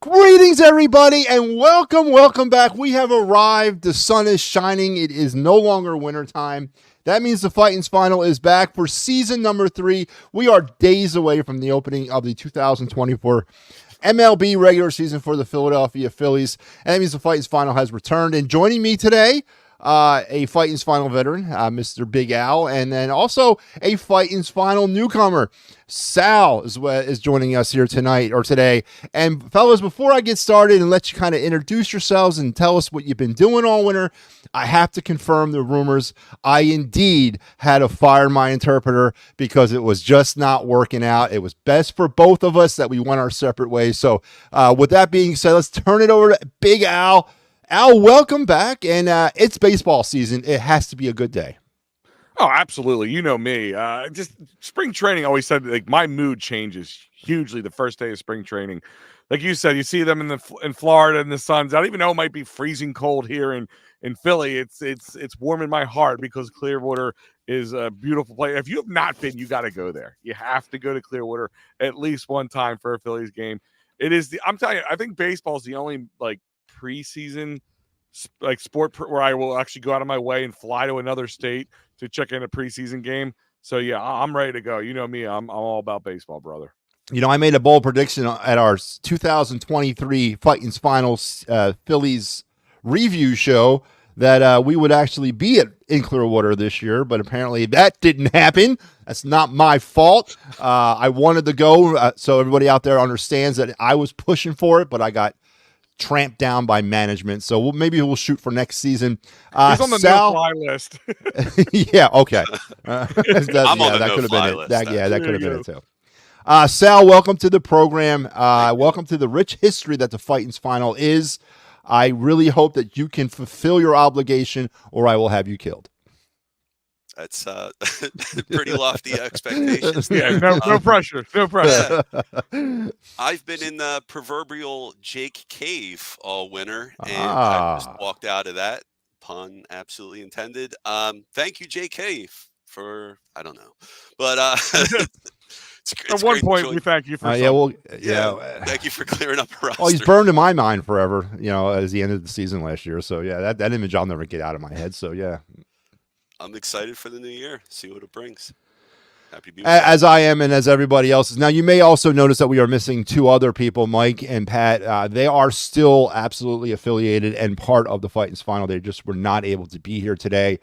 Greetings, everybody, and welcome back. We have arrived. The sun is shining. It is no longer wintertime. That means the Phightins Phinal is back for season number 3. We are days away from the opening of the 2024 MLB regular season for the Philadelphia Phillies. And that means the Phightins Phinal has returned. And joining me today, a Phightins Phinal veteran, Mr. Big Al, and then also a Phightins Phinal newcomer, Sal, is joining us here tonight or today. And fellas, before I get started and let you kind of introduce yourselves and tell us what you've been doing all winter, I have to confirm the rumors. I indeed had to fire my interpreter because it was just not working out. It was best for both of us that we went our separate ways. So with that being said, let's turn it over to Big Al. Al, welcome back, and it's baseball season. It has to be a good day. Oh, absolutely. You know me. Just spring training, I always said, like, my mood changes hugely the first day of spring training. Like you said, you see them in Florida and the suns. I don't even know, it might be freezing cold here in Philly. It's warm in my heart because Clearwater is a beautiful place. If you have not been, you got to go there. You have to go to Clearwater at least one time for a Phillies game. I'm telling you, I think baseball is the only preseason sport where I will actually go out of my way and fly to another state to check in a preseason game. So yeah, I'm ready to go. You know me, I'm all about baseball, brother. You know, I made a bold prediction at our 2023 Phightins Phinal Phillies review show that we would actually be in Clearwater this year, but apparently that didn't happen. That's not my fault. I wanted to go, so everybody out there understands that I was pushing for it, but I got tramped down by management. So maybe we'll shoot for next season. He's on the no-fly list. Yeah, okay. I'm on the no-fly list. That could have been it too. Sal, welcome to the program. Welcome to the rich history that the Phightins Phinal is. I really hope that you can fulfill your obligation, or I will have you killed. That's pretty lofty expectations. Yeah, no pressure. No pressure. Yeah. I've been in the proverbial Jake cave all winter, and I just walked out of that. Pun absolutely intended. Thank you, Jake Cave, for, I don't know. But at one point, we thank you for thank you for clearing up a roster. Oh, he's burned in my mind forever, as the end of the season last year. So, yeah, that image I'll never get out of my head. So, yeah. I'm excited for the new year. See what it brings. Happy to be as I am, and as everybody else is. Now, you may also notice that we are missing two other people, Mike and Pat. They are still absolutely affiliated and part of the Phightins Phinal. They just were not able to be here today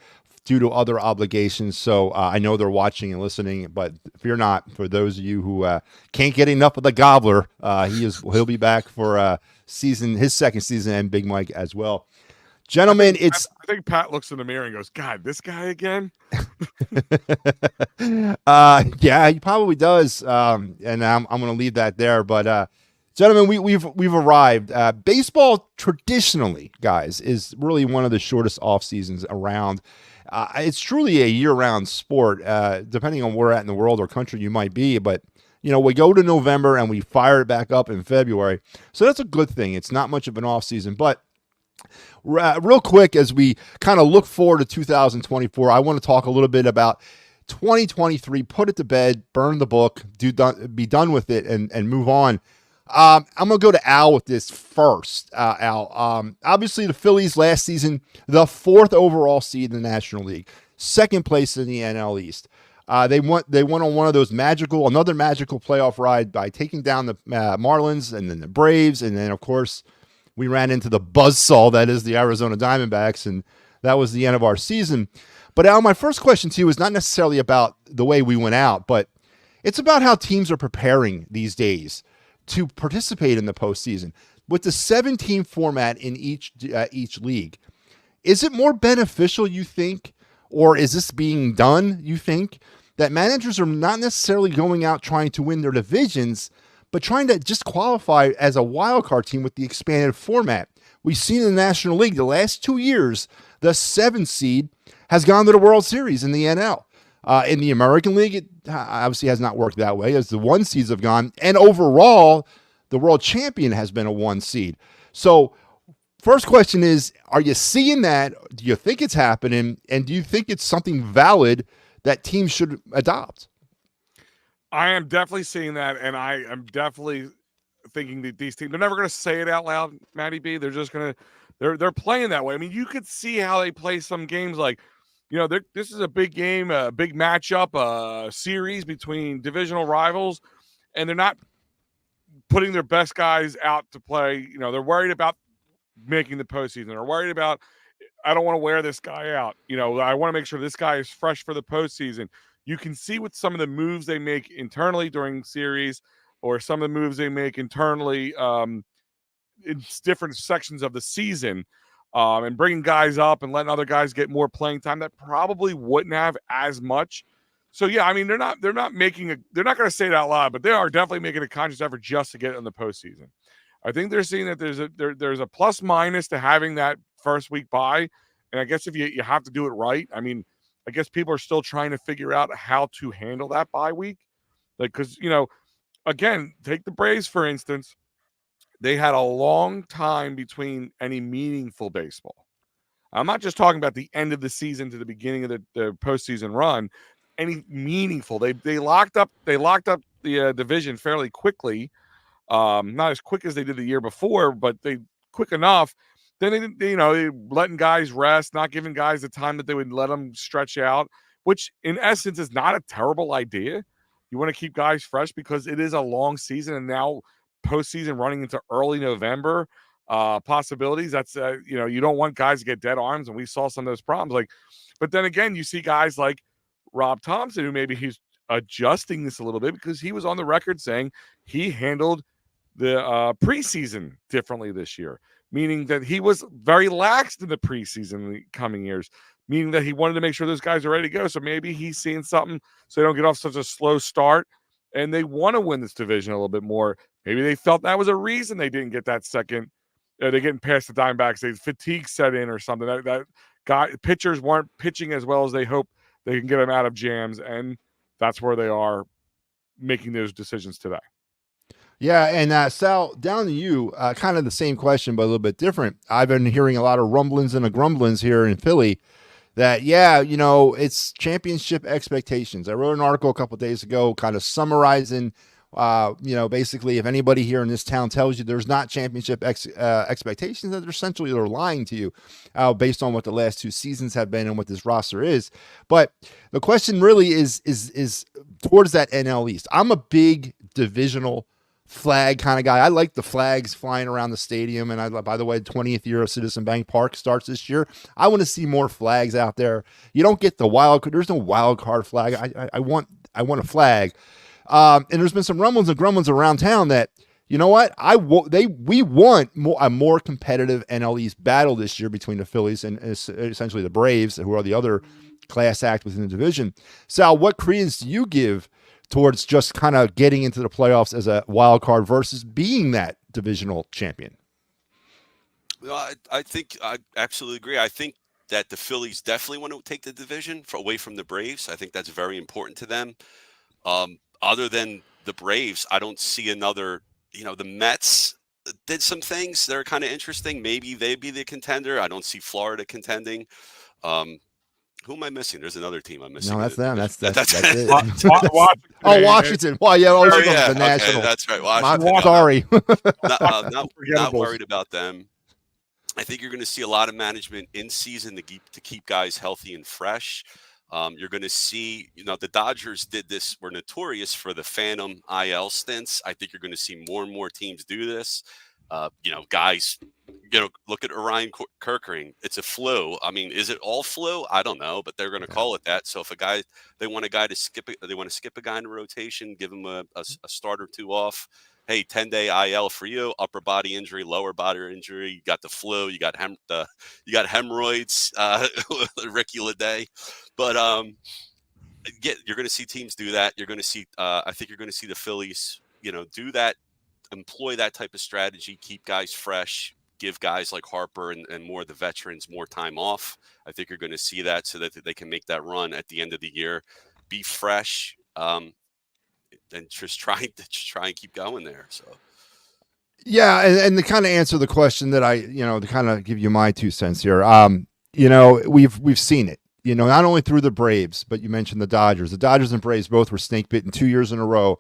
due to other obligations. So I know they're watching and listening, but fear not. For those of you who can't get enough of the gobbler, he'll be back for his second season, and Big Mike as well. Gentlemen, I think Pat looks in the mirror and goes, God, this guy again? Yeah, he probably does. And I'm going to leave that there. But gentlemen, we've arrived. Baseball traditionally, guys, is really one of the shortest off seasons around. It's truly a year-round sport, depending on where at in the world or country you might be. But we go to November and we fire it back up in February. So that's a good thing. It's not much of an off season, but real quick, as we kind of look forward to 2024, I want to talk a little bit about 2023. Put it to bed, burn the book, be done with it, and move on. I'm going to go to Al with this first. Al, obviously the Phillies last season, the 4th overall seed in the National League, 2nd place in the NL East. They went on one of those another magical playoff ride by taking down the Marlins and then the Braves, and then of course we ran into the buzzsaw that is the Arizona Diamondbacks, and that was the end of our season. But Al, my first question to you is not necessarily about the way we went out, but it's about how teams are preparing these days to participate in the postseason. With the 7-team format in each league, is it more beneficial, you think, or is this being done, you think, that managers are not necessarily going out trying to win their divisions, but trying to just qualify as a wild card team with the expanded format? We've seen in the National League the last 2 years, the 7th seed has gone to the World Series in the NL. In the American League, it obviously has not worked that way, as the 1 seeds have gone. And overall, the world champion has been a 1 seed. So first question is, are you seeing that? Do you think it's happening? And do you think it's something valid that teams should adopt? I am definitely seeing that, and I am definitely thinking that these teams, they're never going to say it out loud, Matty B. They're just going to, they're playing that way. I mean, you could see how they play some games like, this is a big game, a big matchup, a series between divisional rivals, and they're not putting their best guys out to play. They're worried about making the postseason. They're worried about, I don't want to wear this guy out. I want to make sure this guy is fresh for the postseason. You can see with some of the moves they make internally during series, or some of the moves they make internally in different sections of the season, and bringing guys up and letting other guys get more playing time that probably wouldn't have as much. So yeah, I mean, they're not going to say it out loud, but they are definitely making a conscious effort just to get it in the postseason. I think they're seeing that there's a plus minus to having that first week bye. And I guess if you have to do it right, I mean, I guess people are still trying to figure out how to handle that bye week. Because, again, take the Braves, for instance. They had a long time between any meaningful baseball. I'm not just talking about the end of the season to the beginning of the postseason run. Any meaningful. They locked up the division fairly quickly. Not as quick as they did the year before, but they quick enough. Then they letting guys rest, not giving guys the time that they would let them stretch out, which in essence is not a terrible idea. You want to keep guys fresh because it is a long season, and now postseason running into early November possibilities. That's you don't want guys to get dead arms, and we saw some of those problems. But then again, you see guys like Rob Thompson, who maybe he's adjusting this a little bit because he was on the record saying he handled the preseason differently this year, meaning that he was very lax in the preseason in the coming years, meaning that he wanted to make sure those guys are ready to go. So maybe he's seeing something so they don't get off such a slow start, and they want to win this division a little bit more. Maybe they felt that was a reason they didn't get that second. They're getting past the Diamondbacks. They fatigue set in or something. That pitchers weren't pitching as well as they hope they can get them out of jams, and that's where they are making those decisions today. Yeah, and Sal, down to you, kind of the same question, but a little bit different. I've been hearing a lot of rumblings and grumblings here in Philly that, it's championship expectations. I wrote an article a couple of days ago kind of summarizing, basically if anybody here in this town tells you there's not championship expectations, that they're lying to you based on what the last two seasons have been and what this roster is. But the question really is towards that NL East. I'm a big divisional flag kind of guy. I like the flags flying around the stadium. And by the way, 20th year of Citizen Bank Park starts this year. I want to see more flags out there. You don't get the wild card. There's no wild card flag. I want a flag. And there's been some rumblings and grumblings around town that, you know what? We want a more competitive NL East battle this year between the Phillies and essentially the Braves, who are the other class act within the division. Sal, what credence do you give towards just kind of getting into the playoffs as a wild card versus being that divisional champion? Well, I think I absolutely agree. I think that the Phillies definitely want to take the division away from the Braves. I think that's very important to them. Other than the Braves, I don't see another, the Mets did some things that are kind of interesting. Maybe they'd be the contender. I don't see Florida contending. Who am I missing? There's another team I'm missing. No, that's them. That's it. Washington. Well, yeah, the National. Okay, that's right. Washington. Sorry. Not worried about them. I think you're going to see a lot of management in season to keep guys healthy and fresh. You're going to see, the Dodgers were notorious for the phantom IL stints. I think you're going to see more and more teams do this. Guys, look at Orion Kerkering. It's a flu. I mean, is it all flu? I don't know, but they're going to call it that. So if they want to skip a guy in the rotation, give him a start or two off. Hey, 10-day IL for you. Upper body injury, lower body injury. You got the flu. You got hemorrhoids. Ricky Leday. But you're going to see teams do that. You're going to see. I think you're going to see the Phillies, do that. Employ that type of strategy. Keep guys fresh. Give guys like Harper and more of the veterans more time off. I think you're going to see that so that they can make that run at the end of the year. Be fresh. And just try and keep going there. So, yeah, and to kind of answer the question that to kind of give you my 2 cents here, we've seen it, not only through the Braves, but you mentioned the Dodgers. The Dodgers and Braves both were snake bitten 2 years in a row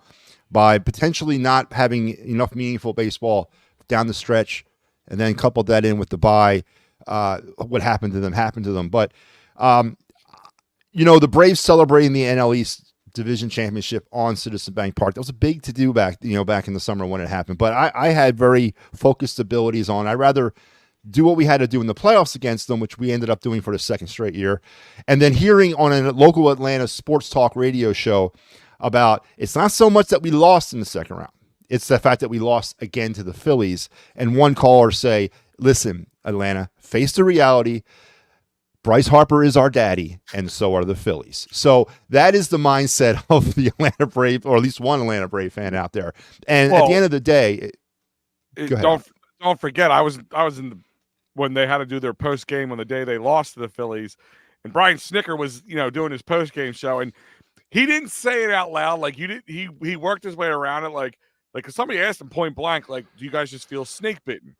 by potentially not having enough meaningful baseball down the stretch, and then coupled that in with the bye. What happened to them. But, the Braves celebrating the NL East Division Championship on Citizen Bank Park. That was a big to-do back in the summer when it happened. But I had very focused abilities on. I'd rather do what we had to do in the playoffs against them, which we ended up doing for the second straight year. And then hearing on a local Atlanta sports talk radio show about it's not so much that we lost in the second round. It's the fact that we lost again to the Phillies. And one caller say, listen, Atlanta, face the reality. Bryce Harper is our daddy, and so are the Phillies. So that is the mindset of the Atlanta Brave, or at least one Atlanta Brave fan out there. And at the end of the day, don't forget, I was in when they had to do their post game on the day they lost to the Phillies, and Brian Snicker was doing his post game show, and he didn't say it out loud like you did. He worked his way around it like cause somebody asked him point blank, like, do you guys just feel snake bitten?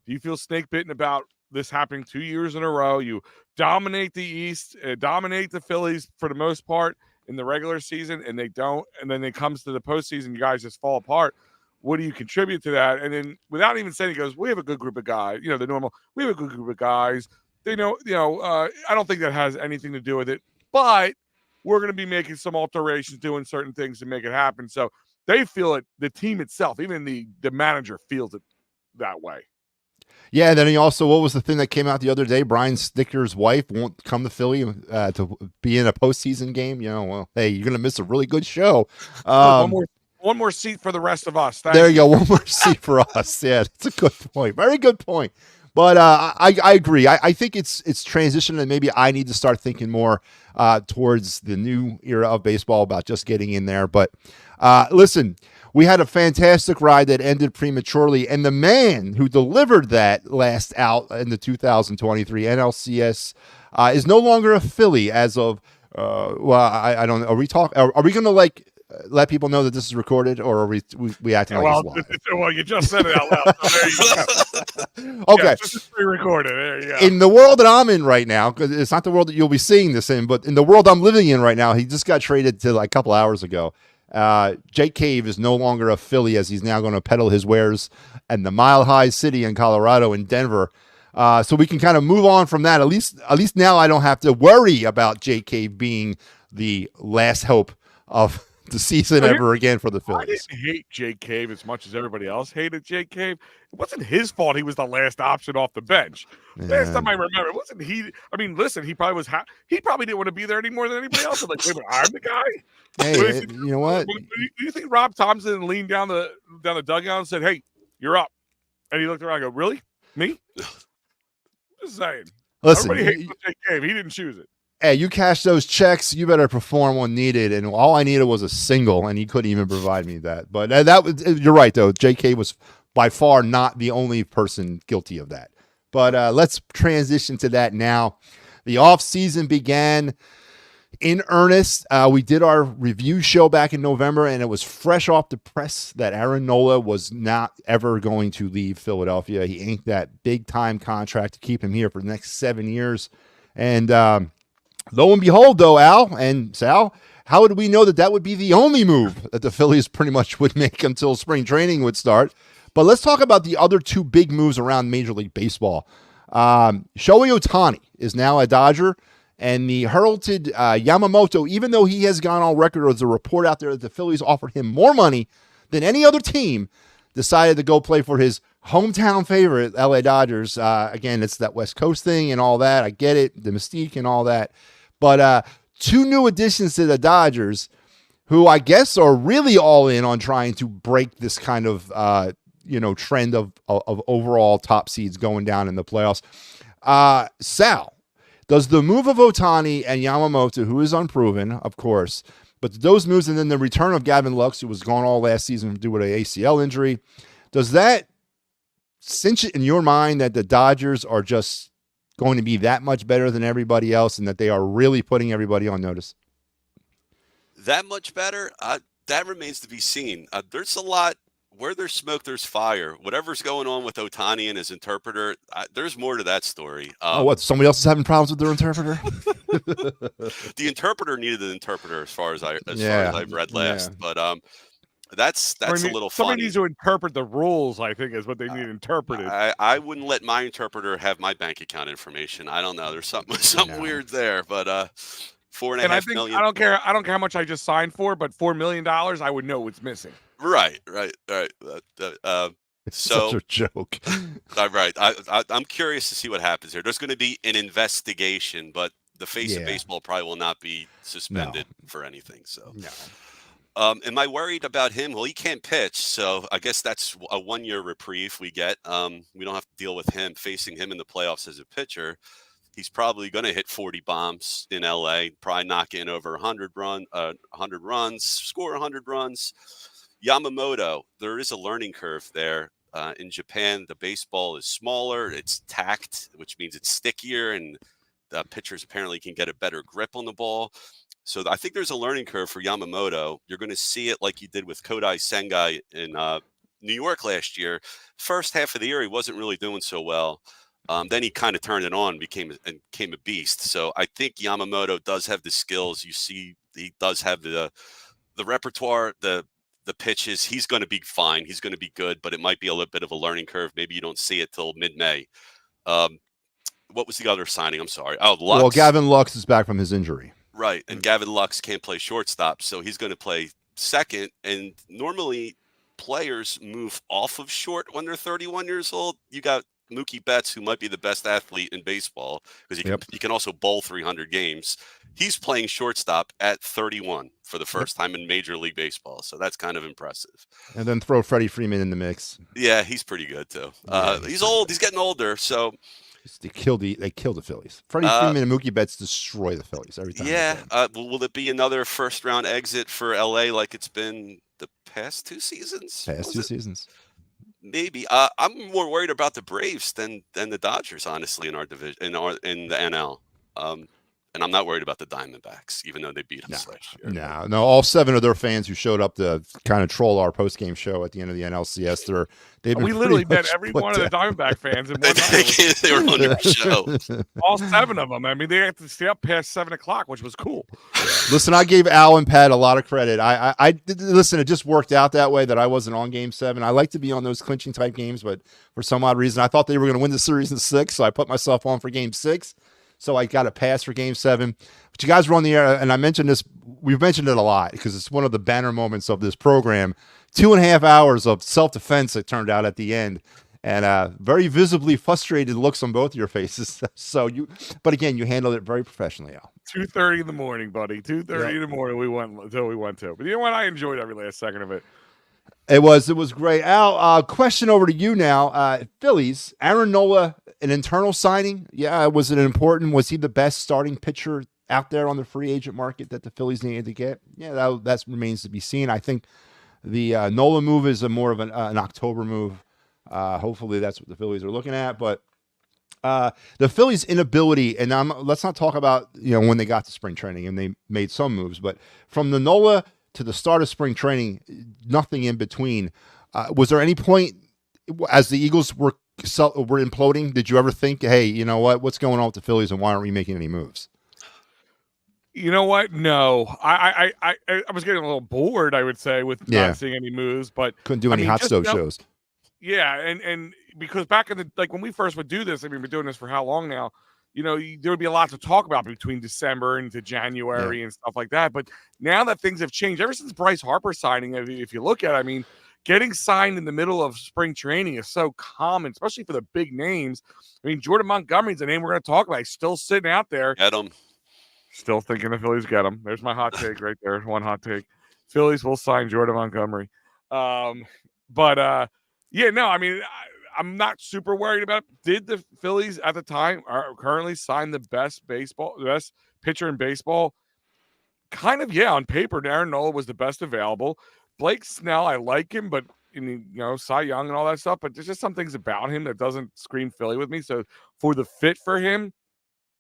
Do you feel snake bitten about this happening 2 years in a row? You dominate the East, dominate the Phillies for the most part in the regular season, and they don't. And then it comes to the postseason, you guys just fall apart. What do you contribute to that? And then without even saying, he goes, we have a good group of guys. The normal, we have a good group of guys. They know, I don't think that has anything to do with it, but we're going to be making some alterations, doing certain things to make it happen. So they feel it, the team itself, even the manager feels it that way. Yeah, and then he also, what was the thing that came out the other day? Brian Snicker's wife won't come to Philly to be in a postseason game. Well, hey, you're going to miss a really good show. One more seat for the rest of us. There you go, one more seat for us. Yeah, that's a good point. Very good point. But I agree. I think it's transition, and maybe I need to start thinking more towards the new era of baseball about just getting in there. But listen, we had a fantastic ride that ended prematurely, and the man who delivered that last out in the 2023 NLCS is no longer a Philly as of I don't know. Are we going to let people know that this is recorded, or are we acting like it's live? Well, you just said it out loud. So there you go. Okay. Yeah, this is pre-recorded. There you go. In the world that I'm in right now, because it's not the world that you'll be seeing this in, but in the world I'm living in right now, he just got traded to a couple hours ago. Jake Cave is no longer a Philly, as he's now going to peddle his wares in the Mile High City in Colorado, in Denver. So we can kind of move on from that. At least now I don't have to worry about Jake Cave being the last hope of the season ever again for the Phillies. I didn't hate Jake Cave as much as everybody else hated Jake Cave. It wasn't his fault he was the last option off the bench. Yeah. Last time I remember, it wasn't he. I mean, listen, he probably was. He probably didn't want to be there any more than anybody else. I'm like, wait a minute, I'm the guy. Hey, you know what? Do you think Rob Thompson leaned down the dugout and said, "Hey, you're up"? And he looked around and go, "Really? Me?" Just saying. Listen, everybody hates Jake Cave. He didn't choose it. Hey, you cash those checks, you better perform when needed. And all I needed was a single, and he couldn't even provide me that. But that was, you're right, though. J.K. was by far not the only person guilty of that. But let's transition to that now. The offseason began in earnest. We did our review show back in November, and it was fresh off the press that Aaron Nola was not ever going to leave Philadelphia. He inked that big-time contract to keep him here for the next 7 years. And lo and behold, though, Al and Sal, how would we know that would be the only move that the Phillies pretty much would make until spring training would start? But let's talk about the other two big moves around Major League Baseball. Shohei Ohtani is now a Dodger, and the heralded Yamamoto, even though he has gone on record as a report out there that the Phillies offered him more money than any other team, decided to go play for his hometown favorite, LA Dodgers. Again, it's that West Coast thing and all that. I get it, the mystique and all that. But two new additions to the Dodgers, who I guess are really all in on trying to break this kind of trend of overall top seeds going down in the playoffs. Sal, does the move of Ohtani and Yamamoto, who is unproven, of course, but those moves and then the return of Gavin Lux, who was gone all last season due to an ACL injury, does that cinch it in your mind that the Dodgers are just going to be that much better than everybody else and that they are really putting everybody on notice? That much better? That remains to be seen. There's a lot. Where there's smoke, there's fire. Whatever's going on with Ohtani and his interpreter, there's more to that story. What? Somebody else is having problems with their interpreter? The interpreter needed an interpreter, as far as I've read last. Yeah. But That's a little somebody funny. needs to interpret the rules, I think, is what they need interpreted. I wouldn't let my interpreter have my bank account information. I don't know. There's something weird there, but And I 4.5 think million. I don't care how much I just signed for, but $4 million, I would know what's missing. Right. It's So such a joke. right. I'm curious to see what happens here. There's going to be an investigation, but the face of baseball probably will not be suspended for anything. So No. am I worried about him? Well, he can't pitch, so I guess that's a 1-year reprieve we get. We don't have to deal with him facing him in the playoffs as a pitcher. He's probably going to hit 40 bombs in LA, probably knock in over 100 runs, score 100 runs. Yamamoto, there is a learning curve there. In Japan, the baseball is smaller, it's tacked, which means it's stickier, and the pitchers apparently can get a better grip on the ball. So I think there's a learning curve for Yamamoto. You're going to see it like you did with Kodai Sengai in New York last year. First half of the year, he wasn't really doing so well. Then he kind of turned it on, became a beast. So I think Yamamoto does have the skills. You see, he does have the repertoire, the pitches. He's going to be fine. He's going to be good, but it might be a little bit of a learning curve. Maybe you don't see it till mid-May. What was the other signing? I'm sorry. Oh, Lux. Well, Gavin Lux is back from his injury. Right, and Gavin Lux can't play shortstop, so he's going to play second. And normally players move off of short when they're 31 years old. You got Mookie Betts, who might be the best athlete in baseball because he can also bowl 300 games. He's playing shortstop at 31 for the first time in Major League Baseball, so that's kind of impressive. And then throw Freddie Freeman in the mix. Yeah, he's pretty good too. He's old. He's getting older, so. They killed the Phillies. Freddie Freeman and Mookie Betts destroy the Phillies every time. Yeah. Will it be another first-round exit for LA like it's been the past 2 seasons? Seasons. Maybe. I'm more worried about the Braves than the Dodgers, honestly, in our division, in the NL. And I'm not worried about the Diamondbacks, even though they beat us last year. No. All 7 of their fans who showed up to kind of troll our post-game show at the end of the NLCS, we literally bet every one of the Diamondback fans in one night. They were on your show. All 7 of them. I mean, they had to stay up past 7 o'clock, which was cool. Listen, I gave Al and Pat a lot of credit. I listen. It just worked out that way that I wasn't on Game 7. I like to be on those clinching type games, but for some odd reason, I thought they were going to win the series in 6, so I put myself on for Game 6. So I got a pass for Game 7. But you guys were on the air, and I mentioned this. We've mentioned it a lot because it's one of the banner moments of this program. 2.5 hours of self-defense, it turned out, at the end. And very visibly frustrated looks on both of your faces. But again, you handled it very professionally, Al. 2:30 in the morning, buddy. 2:30 in the morning we went until we went to. But you know what? I enjoyed every last second of it. It was great. Al, question over to you now. Phillies, Aaron Nola, an internal signing. Yeah, was it important? Was he the best starting pitcher out there on the free agent market that the Phillies needed to get? Yeah, that remains to be seen. I think the Nola move is more of an October move. Hopefully that's what the Phillies are looking at. But the Phillies' inability, and let's not talk about when they got to spring training and they made some moves, but from the Nola to the start of spring training, nothing in between. Was there any point as the Eagles were imploding? Did you ever think, hey, you know what's going on with the Phillies, and why aren't we making any moves? You know what? No, I was getting a little bored, I would say, with not seeing any moves, but couldn't do any hot stove shows. Yeah, and because back in the when we first would do this, I mean, we've been doing this for how long now? There would be a lot to talk about between December into January and stuff like that. But now that things have changed, ever since Bryce Harper signing, if you look at it, I mean, getting signed in the middle of spring training is so common, especially for the big names. I mean, Jordan Montgomery's a name we're going to talk about. He's still sitting out there. Get him. Still thinking the Phillies get him. There's my hot take right there. One hot take. Phillies will sign Jordan Montgomery. Yeah, no, I mean, I'm not super worried about it. Did the Phillies at the time currently sign the best pitcher in baseball? Kind of, yeah. On paper, Aaron Nola was the best available. Blake Snell, I like him, but Cy Young and all that stuff. But there's just some things about him that doesn't scream Philly with me. So for the fit for him,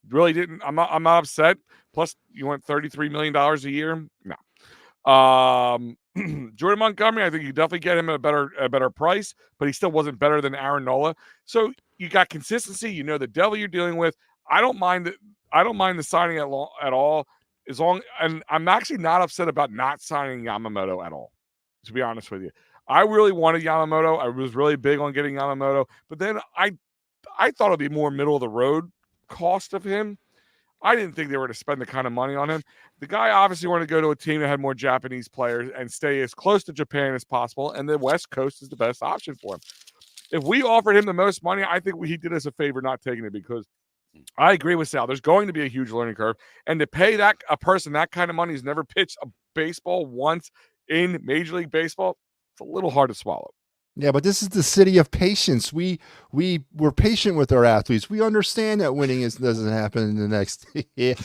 really didn't. I'm not upset. Plus, you want $33 million a year? No. Jordan Montgomery, I think you definitely get him at a better price, but he still wasn't better than Aaron Nola. So you got consistency. You know the devil you're dealing with. I don't mind the signing at all. And I'm actually not upset about not signing Yamamoto at all. to be honest with you. I really wanted Yamamoto. I was really big on getting Yamamoto, but then I thought it'd be more middle of the road cost of him. I didn't think they were to spend the kind of money on him. The guy obviously wanted to go to a team that had more Japanese players and stay as close to Japan as possible, and the West Coast is the best option for him. If we offered him the most money, I think he did us a favor not taking it, because I agree with Sal. There's going to be a huge learning curve, and to pay a person that kind of money who's never pitched a baseball once in Major League Baseball, it's a little hard to swallow. Yeah, but this is the city of patience. We're patient with our athletes. We understand that winning doesn't happen in the next. Yeah,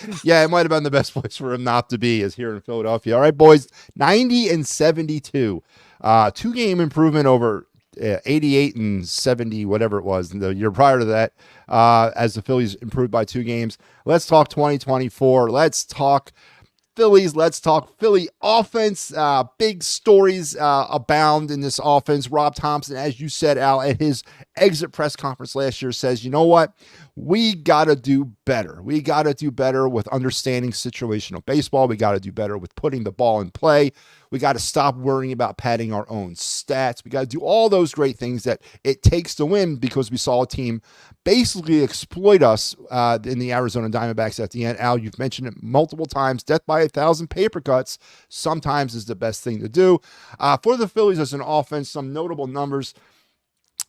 it might have been the best place for him not to be, is here in Philadelphia. All right, boys, 90-72, 2-game improvement over 88 and 70, whatever it was the year prior to that, as the Phillies improved by 2 games. Let's talk 2024. Let's talk Phillies. Let's talk Philly offense. Big stories abound in this offense. Rob Thompson, as you said, Al, at his exit press conference last year, says, you know what? We got to do better. We got to do better with understanding situational baseball. We got to do better with putting the ball in play. We got to stop worrying about padding our own stats. We got to do all those great things that it takes to win, because we saw a team basically exploit us in the Arizona Diamondbacks at the end. Al, you've mentioned it multiple times. Death by 1,000 paper cuts sometimes is the best thing to do. For the Phillies as an offense, some notable numbers: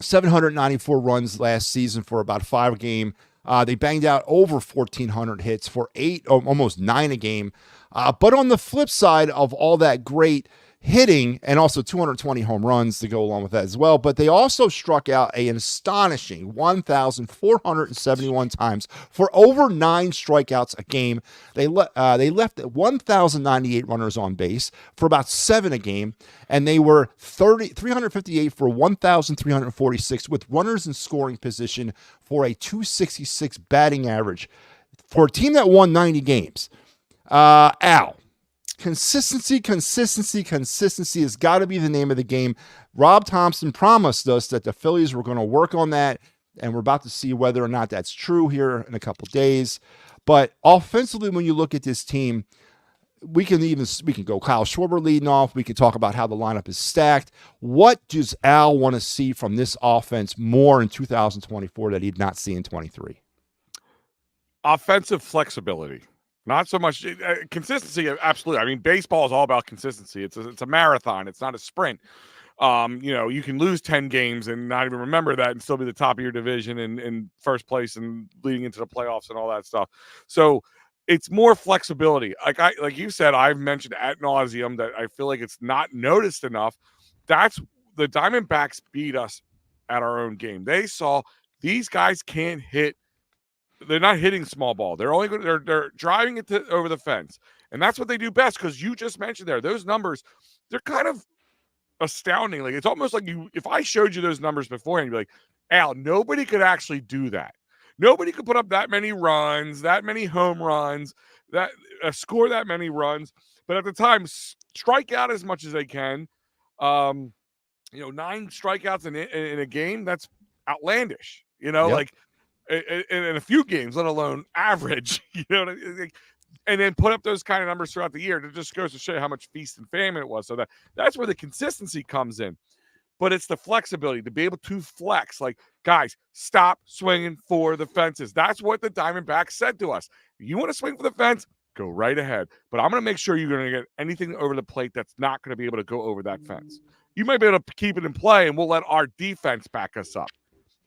794 runs last season for about 5 a game. They banged out over 1,400 hits for 8, almost 9 a game. But on the flip side of all that great hitting, and also 220 home runs to go along with that as well, but they also struck out an astonishing 1,471 times for over 9 strikeouts a game. They left 1,098 runners on base for about 7 a game, and they were 358 for 1,346 with runners in scoring position for a 266 batting average for a team that won 90 games. Al, consistency has got to be the name of the game. Rob Thompson promised us that the Phillies were going to work on that, and we're about to see whether or not that's true here in a couple days. But offensively, when you look at this team, we can go Kyle Schwarber leading off. We can talk about how the lineup is stacked. What does Al want to see from this offense more in 2024 that he'd not see in 23? Offensive flexibility. Not so much consistency. Absolutely. I mean, baseball is all about consistency. It's a marathon. It's not a sprint. You can lose 10 games and not even remember that and still be the top of your division and in first place and leading into the playoffs and all that stuff. So it's more flexibility. Like you said, I've mentioned ad nauseum that I feel like it's not noticed enough. That's the Diamondbacks beat us at our own game. They saw these guys can't hit. They're not hitting small ball. They're driving it over the fence. And that's what they do best, because you just mentioned those numbers, they're kind of astounding. Like, it's almost like if I showed you those numbers beforehand, you'd be like, Al, nobody could actually do that. Nobody could put up that many runs, that many home runs, that score that many runs. But at the time, strike out as much as they can. 9 strikeouts in a game, that's outlandish. Yep. In a few games, let alone average, and then put up those kind of numbers throughout the year. It just goes to show you how much feast and famine it was. So that's where the consistency comes in. But it's the flexibility to be able to flex. Like, guys, stop swinging for the fences. That's what the Diamondbacks said to us. You want to swing for the fence? Go right ahead. But I'm going to make sure you're going to get anything over the plate that's not going to be able to go over that fence. You might be able to keep it in play, and we'll let our defense back us up.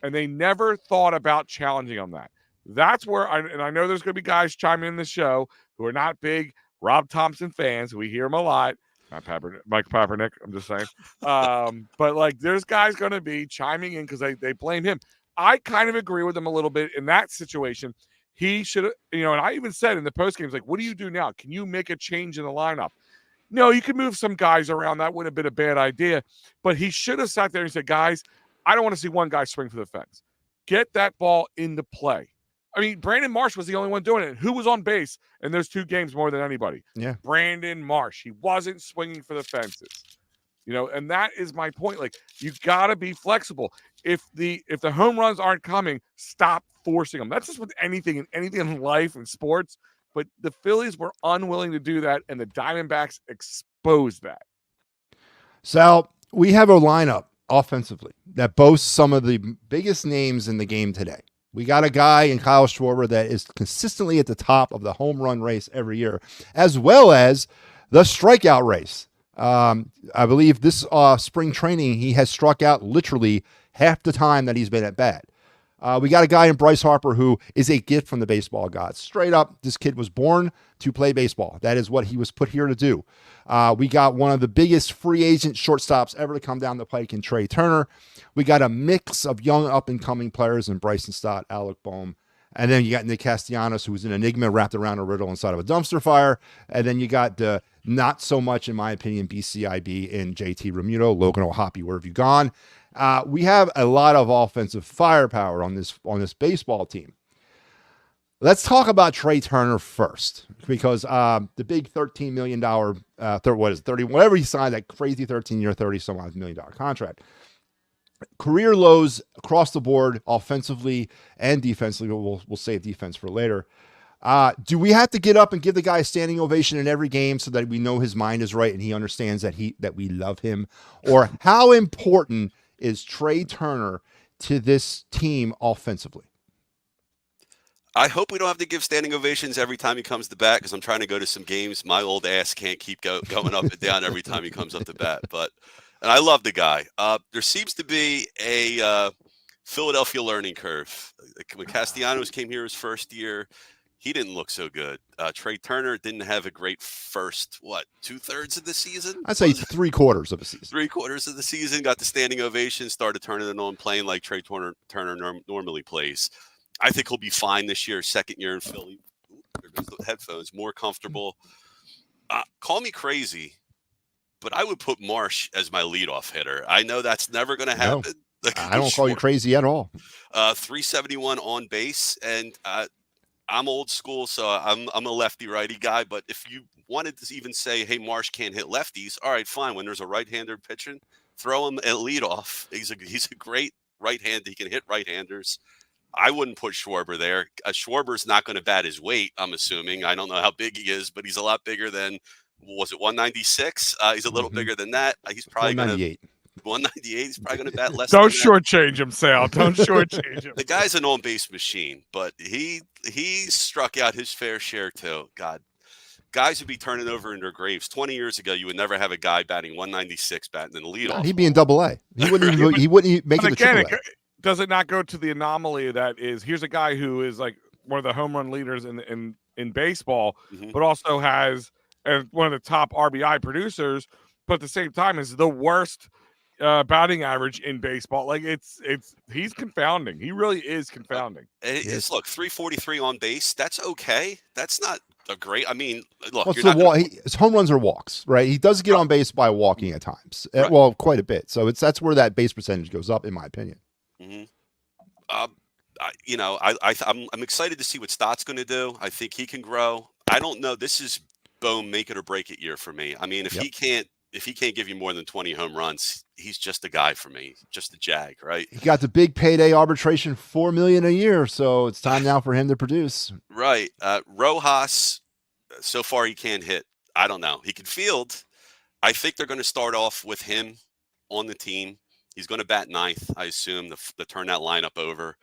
And they never thought about challenging on that. That's where I know there's going to be guys chiming in the show who are not big Rob Thompson fans. We hear him a lot. Not Mike Papernick, I'm just saying. But there's guys going to be chiming in because they blame him. I kind of agree with him a little bit in that situation. He should have, and I even said in the post games, what do you do now? Can you make a change in the lineup? No, you can move some guys around. That wouldn't have been a bad idea. But he should have sat there and said, guys, I don't want to see one guy swing for the fence. Get that ball into play. I mean, Brandon Marsh was the only one doing it. Who was on base in those 2 games more than anybody? Yeah. Brandon Marsh. He wasn't swinging for the fences. And that is my point. You got to be flexible. If the home runs aren't coming, stop forcing them. That's just with anything in life and sports. But the Phillies were unwilling to do that, and the Diamondbacks exposed that. So we have a lineup offensively that boasts some of the biggest names in the game today. We got a guy in Kyle Schwarber that is consistently at the top of the home run race every year, as well as the strikeout race. I believe this spring training, he has struck out literally half the time that he's been at bat. We got a guy in Bryce Harper who is a gift from the baseball gods. Straight up, this kid was born to play baseball. That is what he was put here to do. We got one of the biggest free agent shortstops ever to come down the pike in Trey Turner. We got a mix of young up-and-coming players in Bryson Stott, Alec Boehm. And then you got Nick Castellanos, who's an enigma wrapped around a riddle inside of a dumpster fire. And then you got not so much, in my opinion, BCIB and JT Remuto, Logan O'Hoppe, where have you gone? We have a lot of offensive firepower on this baseball team. Let's talk about Trey Turner first, because the big $13 million, whatever he signed, that crazy 13-year, $30-some-odd million contract. Career lows across the board, offensively and defensively. We'll save defense for later. Do we have to get up and give the guy a standing ovation in every game so that we know his mind is right and he understands that we love him? Or how important is Trey Turner to this team offensively? I hope we don't have to give standing ovations every time he comes to bat, because I'm trying to go to some games. My old ass can't keep going up and down every time he comes up to bat. And I love the guy. There seems to be a Philadelphia learning curve. When Castellanos came here his first year, he didn't look so good. Trey Turner didn't have a great first, 2/3 of the season? I'd say 3/4 of a season. 3/4 of the season, got the standing ovation, started turning it on, playing like Trey Turner normally plays. I think he'll be fine this year, second year in Philly. There goes the headphones, more comfortable. Call me crazy, but I would put Marsh as my leadoff hitter. I know that's never going to happen. No, I don't call you crazy at all. 371 on base, and I'm old school, so I'm a lefty-righty guy. But if you wanted to even say, hey, Marsh can't hit lefties, all right, fine. When there's a right-hander pitching, throw him at leadoff. He's a great right-hander. He can hit right-handers. I wouldn't put Schwarber there. Schwarber's not going to bat his weight, I'm assuming. I don't know how big he is, but he's a lot bigger than, was it 196? He's a little bigger than that. He's probably 198. 198. He's probably going to bat less. Don't shortchange him, Sal. Don't shortchange him. The guy's an on-base machine, but he struck out his fair share too. God, guys would be turning over in their graves. 20 years ago, you would never have a guy batting 196 batting in the leadoff. He'd be in Double-A. He wouldn't make it to Triple-A. Does it not go to the anomaly that is, here's a guy who is like one of the home run leaders in baseball, but also has one of the top RBI producers, but at the same time is the worst batting average in baseball. Like he's confounding. He really is confounding. Look, 343 on base. That's okay. That's not a great. I mean, look, his home runs are walks, right? He does get on base by walking at times. Right. Well, quite a bit. So that's where that base percentage goes up, in my opinion. Mm-hmm. I'm excited to see what Stott's going to do. I think he can grow. I don't know. This is Boehm make it or break it year for me. I mean, if he can't give you more than 20 home runs, he's just a guy for me, just a jag, right? He got the big payday arbitration, $4 million a year, so it's time now for him to produce. Right. Rojas, so far he can't hit. I don't know. He can field. I think they're going to start off with him on the team. He's going to bat ninth, I assume, to turn that lineup over.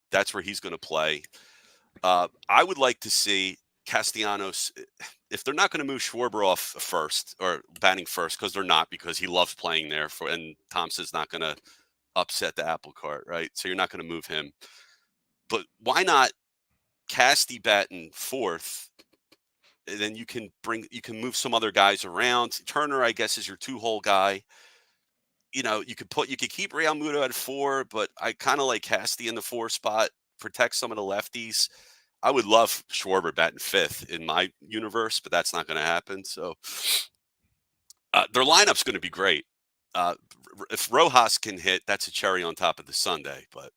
That's where he's going to play. I would like to see Castellanos, if they're not going to move Schwarber off first or batting first, because they're not, because he loves playing there, and Thompson's not going to upset the apple cart, right? So you're not going to move him. But why not Casty batting fourth? And then you can move some other guys around. Turner, I guess, is your two-hole guy. You could keep Real Muto at 4, but I kind of like Casty in the 4 spot, protect some of the lefties. I would love Schwarber batting 5th in my universe, but that's not going to happen. So their lineup's going to be great. If Rojas can hit, that's a cherry on top of the sundae, but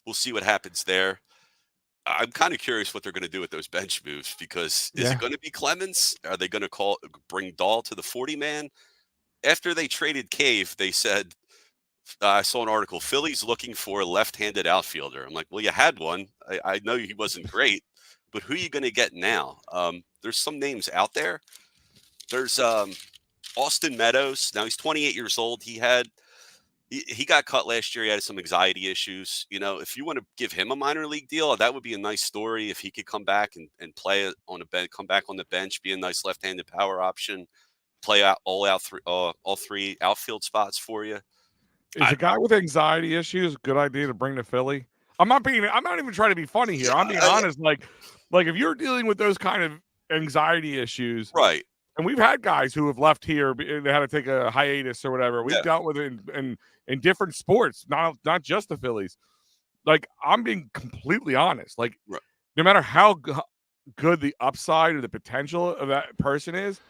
we'll see what happens there. I'm kind of curious what they're going to do with those bench moves, because is it going to be Clemens? Are they going to bring Dahl to the 40-man? After they traded Cave, they said, I saw an article, Phillies looking for a left-handed outfielder. I'm like, well, you had one. I know he wasn't great, but who are you going to get now? There's some names out there. There's Austin Meadows. Now he's 28 years old. He got cut last year. He had some anxiety issues. You know, if you want to give him a minor league deal, that would be a nice story. If he could come back and play on a bench, come back on the bench, be a nice left-handed power option, play out all three outfield spots for you. Is a guy with anxiety issues a good idea to bring to Philly? I'm not even trying to be funny here. I'm being honest. Like if you're dealing with those kind of anxiety issues, right? And we've had guys who have left here. They had to take a hiatus or whatever. We've dealt with it in different sports, not just the Phillies. Like, I'm being completely honest. Like, no matter how good the upside or the potential of that person is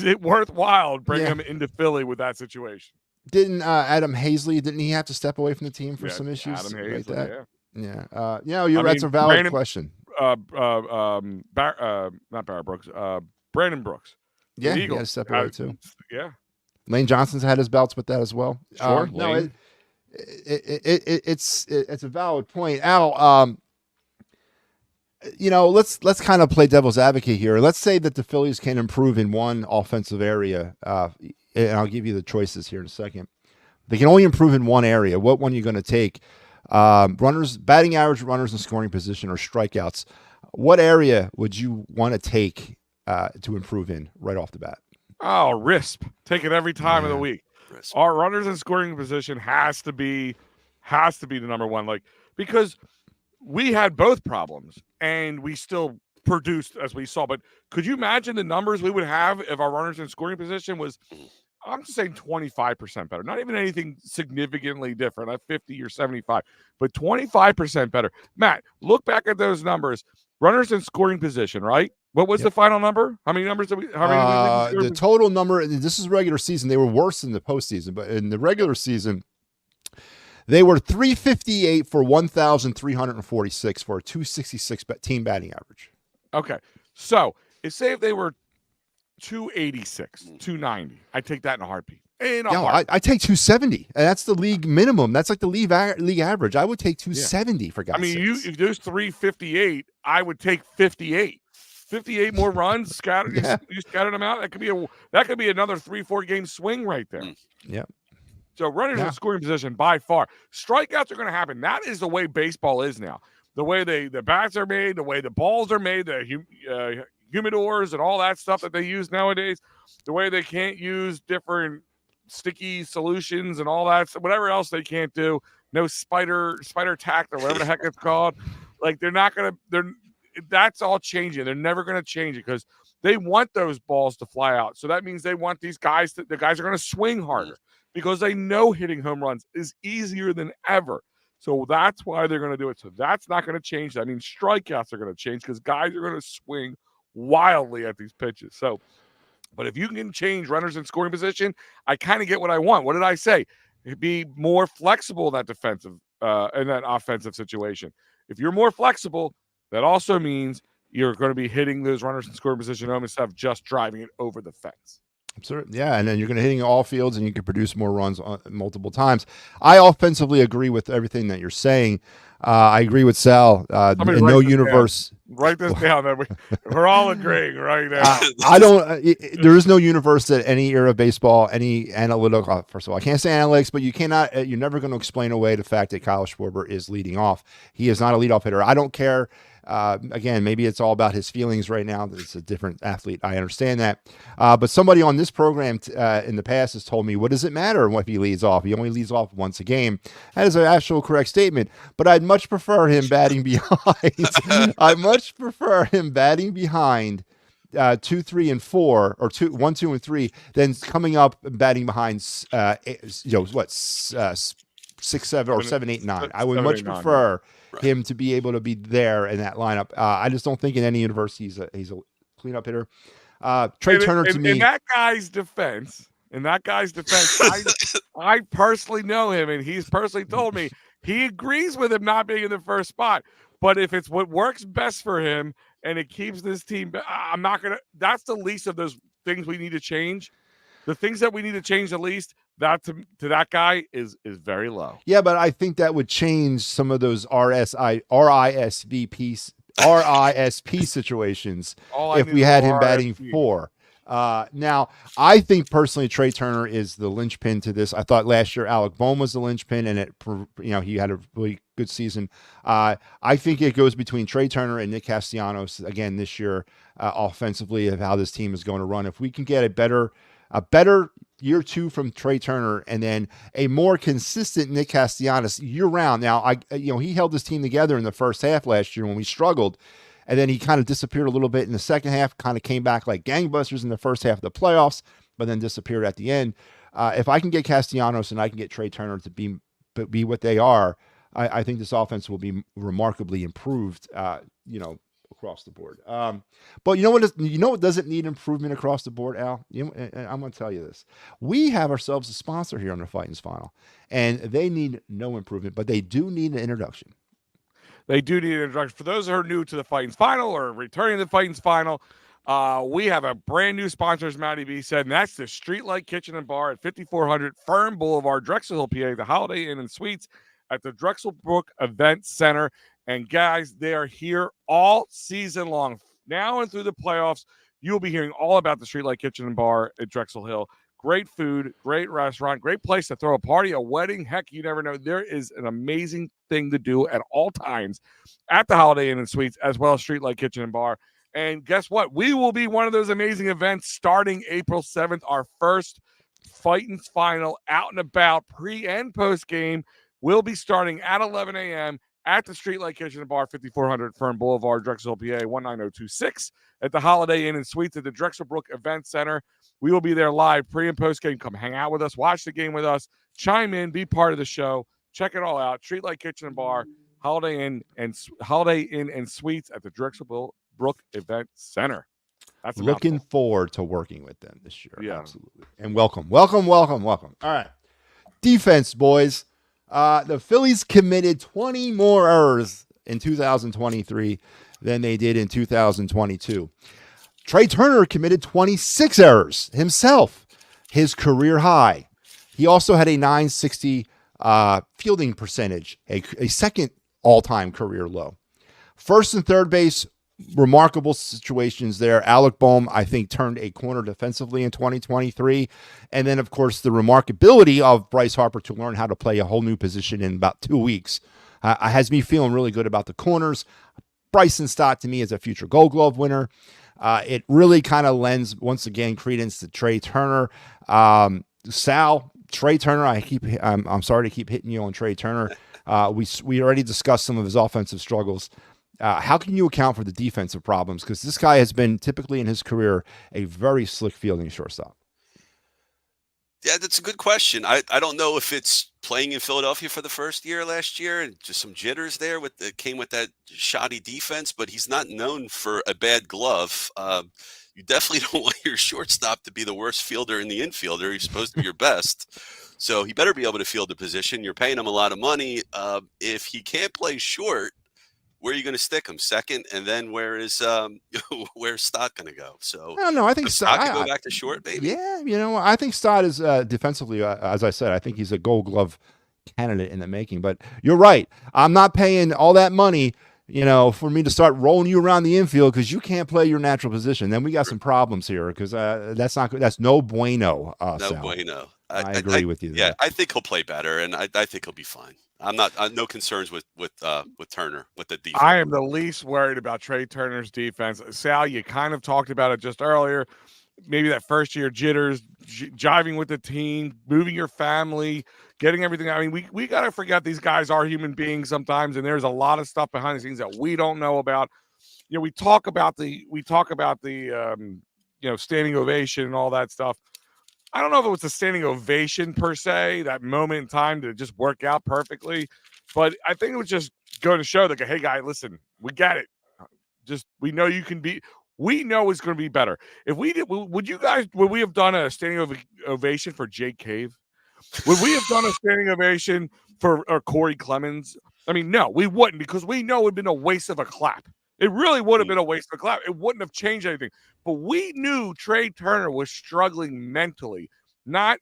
it worthwhile to bring him into Philly with that situation? Didn't Adam Hazley, didn't he have to step away from the team for some issues Adam Hazley, like that? Yeah. That's a valid question. Not Barrett Brooks. Brandon Brooks. Yeah, he had to step away too. Yeah. Lane Johnson's had his belts with that as well. Sure. It's a valid point. Al, let's kind of play devil's advocate here. Let's say that the Phillies can improve in one offensive area, and I'll give you the choices here in a second. They can only improve in one area. What one are you going to take? Runners, batting average, runners in scoring position, or strikeouts. What area would you want to take to improve in right off the bat? Oh, RISP. Take it every time of the week. RISP. Our runners in scoring position has to be the number one. Like, because we had both problems and we still produced as we saw. But could you imagine the numbers we would have if our runners in scoring position was, I'm just saying 25% better, not even anything significantly different, like 50 or 75, but 25% better. Matt, look back at those numbers. Runners in scoring position, right? What was the final number? How many numbers did we? The total number. This is regular season. They were worse in the postseason, but in the regular season, they were 358 for 1,346 for a 266 team batting average. Okay, so say if they were 286, 290, I'd take that in a heartbeat. I take 270, and that's the league minimum. That's like the league average. I would take 270 for guys. I mean, if there's 358, I would take 58. 58 more runs scattered. You scattered them out. That could be another 3-4 game swing right there. Yeah. So runners in scoring position by far. Strikeouts are going to happen. That is the way baseball is now. The way the bats are made, the way the balls are made, the humidors and all that stuff that they use nowadays, the way they can't use different sticky solutions and all that, whatever else they can't do. No spider tack or whatever the heck it's called. Like, that's all changing. They're never going to change it because they want those balls to fly out. So that means they want the guys are going to swing harder because they know hitting home runs is easier than ever. So that's why they're going to do it. So that's not going to change. I mean, strikeouts are going to change because guys are going to swing wildly at these pitches. So, but if you can change runners in scoring position, I kind of get what I want. What did I say? Be more flexible in that defensive in that offensive situation. If you're more flexible, that also means you're going to be hitting those runners in scoring position home instead of just driving it over the fence. Absolutely. Yeah, and then you're going to hitting all fields, and you can produce more runs multiple times. I offensively agree with everything that you're saying. I agree with Sal. In no universe. Write this down. We're all agreeing right now. I don't. There is no universe that any era of baseball, any analytical. First of all, I can't say analytics, but you cannot. You're never going to explain away the fact that Kyle Schwarber is leading off. He is not a leadoff hitter. I don't care. Again, maybe it's all about his feelings right now. It's a different athlete. I understand that. But somebody on this program in the past has told me, what does it matter if he leads off? He only leads off once a game. That is an actual correct statement. But I'd much prefer him batting behind. I much prefer him batting behind 2, 3, and 4, or 1, 2, and 3, than coming up and batting behind 6, 7, or 7, 8, 9. I would much prefer him to be able to be there in that lineup. I just don't think in any universe he's a cleanup hitter. Trey Turner, to me, in that guy's defense, I personally know him, and he's personally told me he agrees with him not being in the first spot. But if it's what works best for him and it keeps this team, I'm not gonna. That's the least of those things we need to change. The things that we need to change the least, that to that guy is very low. Yeah, but I think that would change some of those RISP situations if we had him batting 4. Now, I think personally, Trey Turner is the linchpin to this. I thought last year Alec Bohm was the linchpin, and he had a really good season. I think it goes between Trey Turner and Nick Castellanos again this year, offensively, of how this team is going to run. If we can get a better year 2 from Trey Turner, and then a more consistent Nick Castellanos year round. Now, he held this team together in the first half last year when we struggled. And then he kind of disappeared a little bit in the second half, kind of came back like gangbusters in the first half of the playoffs, but then disappeared at the end. If I can get Castellanos and I can get Trey Turner to be what they are, I think this offense will be remarkably improved, across the board. But what doesn't need improvement across the board, Al? I'm going to tell you this. We have ourselves a sponsor here on the Phightins Phinal, and they need no improvement, but they do need an introduction. They do need an introduction. For those who are new to the Phightins Phinal or returning to the Phightins Phinal, we have a brand new sponsor, as Matty B said, and that's the Streetlight Kitchen and Bar at 5400 Fern Boulevard, Drexel Hill, PA, the Holiday Inn and Suites at the Drexel Brook Event Center. And guys, they are here all season long. Now and through the playoffs, you'll be hearing all about the Streetlight Kitchen and Bar at Drexel Hill. Great food, great restaurant, great place to throw a party, a wedding. Heck, you never know. There is an amazing thing to do at all times at the Holiday Inn and Suites, as well as Streetlight Kitchen and Bar. And guess what? We will be one of those amazing events starting April 7th, our first Phightins Phinal out and about pre and post game. Will be starting at 11 a.m. at the Streetlight Kitchen and Bar, 5400 Fern Boulevard, Drexel, PA, 19026 at the Holiday Inn and Suites at the Drexel Brook Event Center. We will be there live pre and post game. Come hang out with us, watch the game with us, chime in, be part of the show. Check it all out. Streetlight Kitchen and Bar, Holiday Inn and Suites at the Drexel Brook Event Center. That's looking forward to working with them this year. Yeah, absolutely. And welcome. All right, defense, boys. The Phillies committed 20 more errors in 2023 than they did in 2022. Trey Turner committed 26 errors himself, his career high. He also had a .960 fielding percentage, a second all-time career low. First and third base, remarkable situations there. Alec Bohm, I think, turned a corner defensively in 2023. And then, of course, the remarkability of Bryce Harper to learn how to play a whole new position in about 2 weeks has me feeling really good about the corners. Bryson Stott, to me, is a future Gold Glove winner. It really kind of lends, once again, credence to Trey Turner. Trey Turner, I'm sorry to keep hitting you on Trey Turner. We already discussed some of his offensive struggles. How can you account for the defensive problems? Because this guy has been typically in his career a very slick fielding shortstop. Yeah, that's a good question. I don't know if it's playing in Philadelphia for the first year last year and just some jitters there came with that shoddy defense, but he's not known for a bad glove. You definitely don't want your shortstop to be the worst fielder in the infielder. He's supposed to be your best. So he better be able to field the position. You're paying him a lot of money. If he can't play short, where are you going to stick him? Second, and then where's Stott going to go? So no, I think Stott could go back to short, maybe. Yeah, I think Stott is defensively, as I said, I think he's a Gold Glove candidate in the making. But you're right. I'm not paying all that money, for me to start rolling you around the infield because you can't play your natural position. Then we got some problems here because that's not good. That's no bueno. No bueno. I agree with you. Yeah, I think he'll play better, and I think he'll be fine. I'm no concerns with Turner, with the defense. I am the least worried about Trey Turner's defense. Sal, you kind of talked about it just earlier. Maybe that first year jitters, jiving with the team, moving your family, getting everything. I mean, we got to forget these guys are human beings sometimes, and there's a lot of stuff behind the scenes that we don't know about. We talk about the standing ovation and all that stuff. I don't know if it was a standing ovation per se, that moment in time to just work out perfectly, but I think it was just going to show that, hey, guy, listen, we got it. Just we know you can be. We know it's going to be better. If we did, would we have done a standing ovation for Jake Cave? Would we have done a standing ovation for Corey Clemens? I mean, no, we wouldn't, because we know it would have been a waste of a clap. It really would have been a waste of a clap. It wouldn't have changed anything. But we knew Trey Turner was struggling mentally, not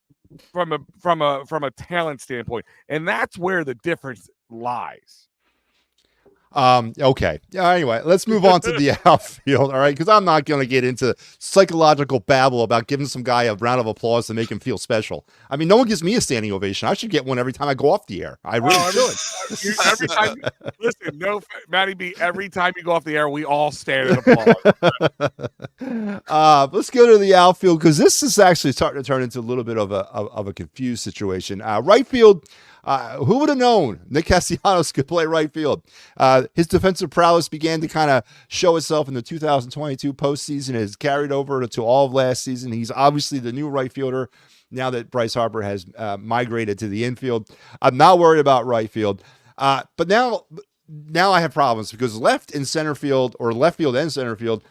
from a talent standpoint, and that's where the difference lies. Okay. Yeah, anyway, let's move on to the outfield. All right. Because I'm not going to get into psychological babble about giving some guy a round of applause to make him feel special. I mean, no one gives me a standing ovation. I should get one every time I go off the air. I really should. Every time, listen, Matty B, every time you go off the air, we all stand and applaud. Let's go to the outfield because this is actually starting to turn into a little bit of a confused situation. Right field. Who would have known Nick Castellanos could play right field? His defensive prowess began to kind of show itself in the 2022 postseason. It has carried over to all of last season. He's obviously the new right fielder now that Bryce Harper has migrated to the infield. I'm not worried about right field. But now I have problems because left and center field, or left field and center field,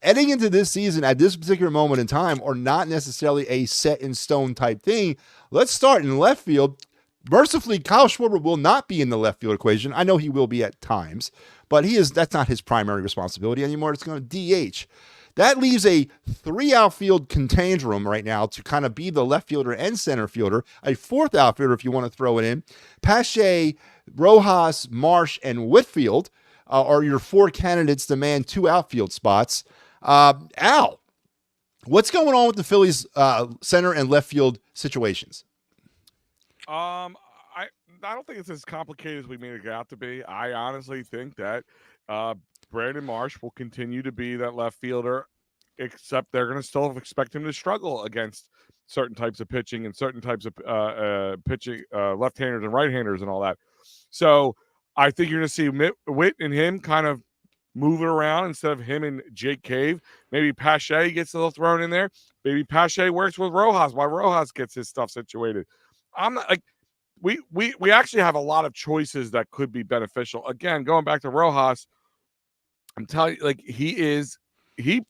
heading into this season at this particular moment in time are not necessarily a set in stone type thing. Let's start in left field. Mercifully, Kyle Schwarber will not be in the left field equation. I know he will be at times, but that's not his primary responsibility anymore. It's going to DH. That leaves a 3 outfield conundrum right now to kind of be the left fielder and center fielder. A 4th outfielder, if you want to throw it in. Pache, Rojas, Marsh, and Whitfield are your 4 candidates to man 2 outfield spots. Al, what's going on with the Phillies center and left field situations? I don't think it's as complicated as we made it out to be. I honestly think that Brandon Marsh will continue to be that left fielder, except they're going to still expect him to struggle against certain types of pitching and certain types of pitching, left-handers and right-handers and all that. So I think you're going to see Witt and him kind of moving around instead of him and Jake Cave. Maybe Pache gets a little thrown in there. Maybe Pache works with Rojas while Rojas gets his stuff situated. I'm not like we actually have a lot of choices that could be beneficial. Again, going back to Rojas, I'm telling you, like he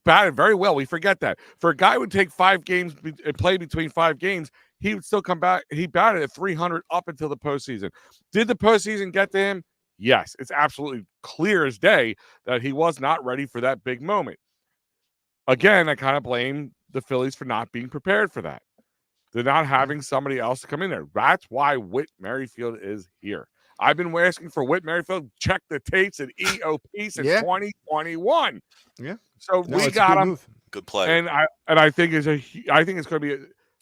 batted very well. We forget that. For a guy who would take 5 games and play between 5 games, he would still come back. He batted at 300 up until the postseason. Did the postseason get to him? Yes. It's absolutely clear as day that he was not ready for that big moment. Again, I kind of blame the Phillies for not being prepared for that. They're not having somebody else to come in there. That's why Whit Merrifield is here. I've been asking for Whit Merrifield. Check the tapes at EOP since 2021. Yeah. So we got him. Good play. And I think it's going to be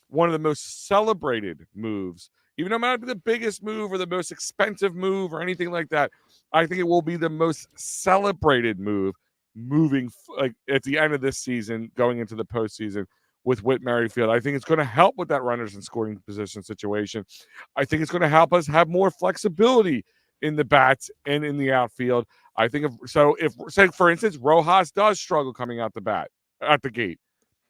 one of the most celebrated moves. Even though it might not be the biggest move or the most expensive move or anything like that, I think it will be the most celebrated move moving like at the end of this season, going into the postseason with Whit Merrifield. I think it's going to help with that runners in scoring position situation. I think it's going to help us have more flexibility in the bats and in the outfield. I think if say for instance Rojas does struggle coming out the bat at the gate,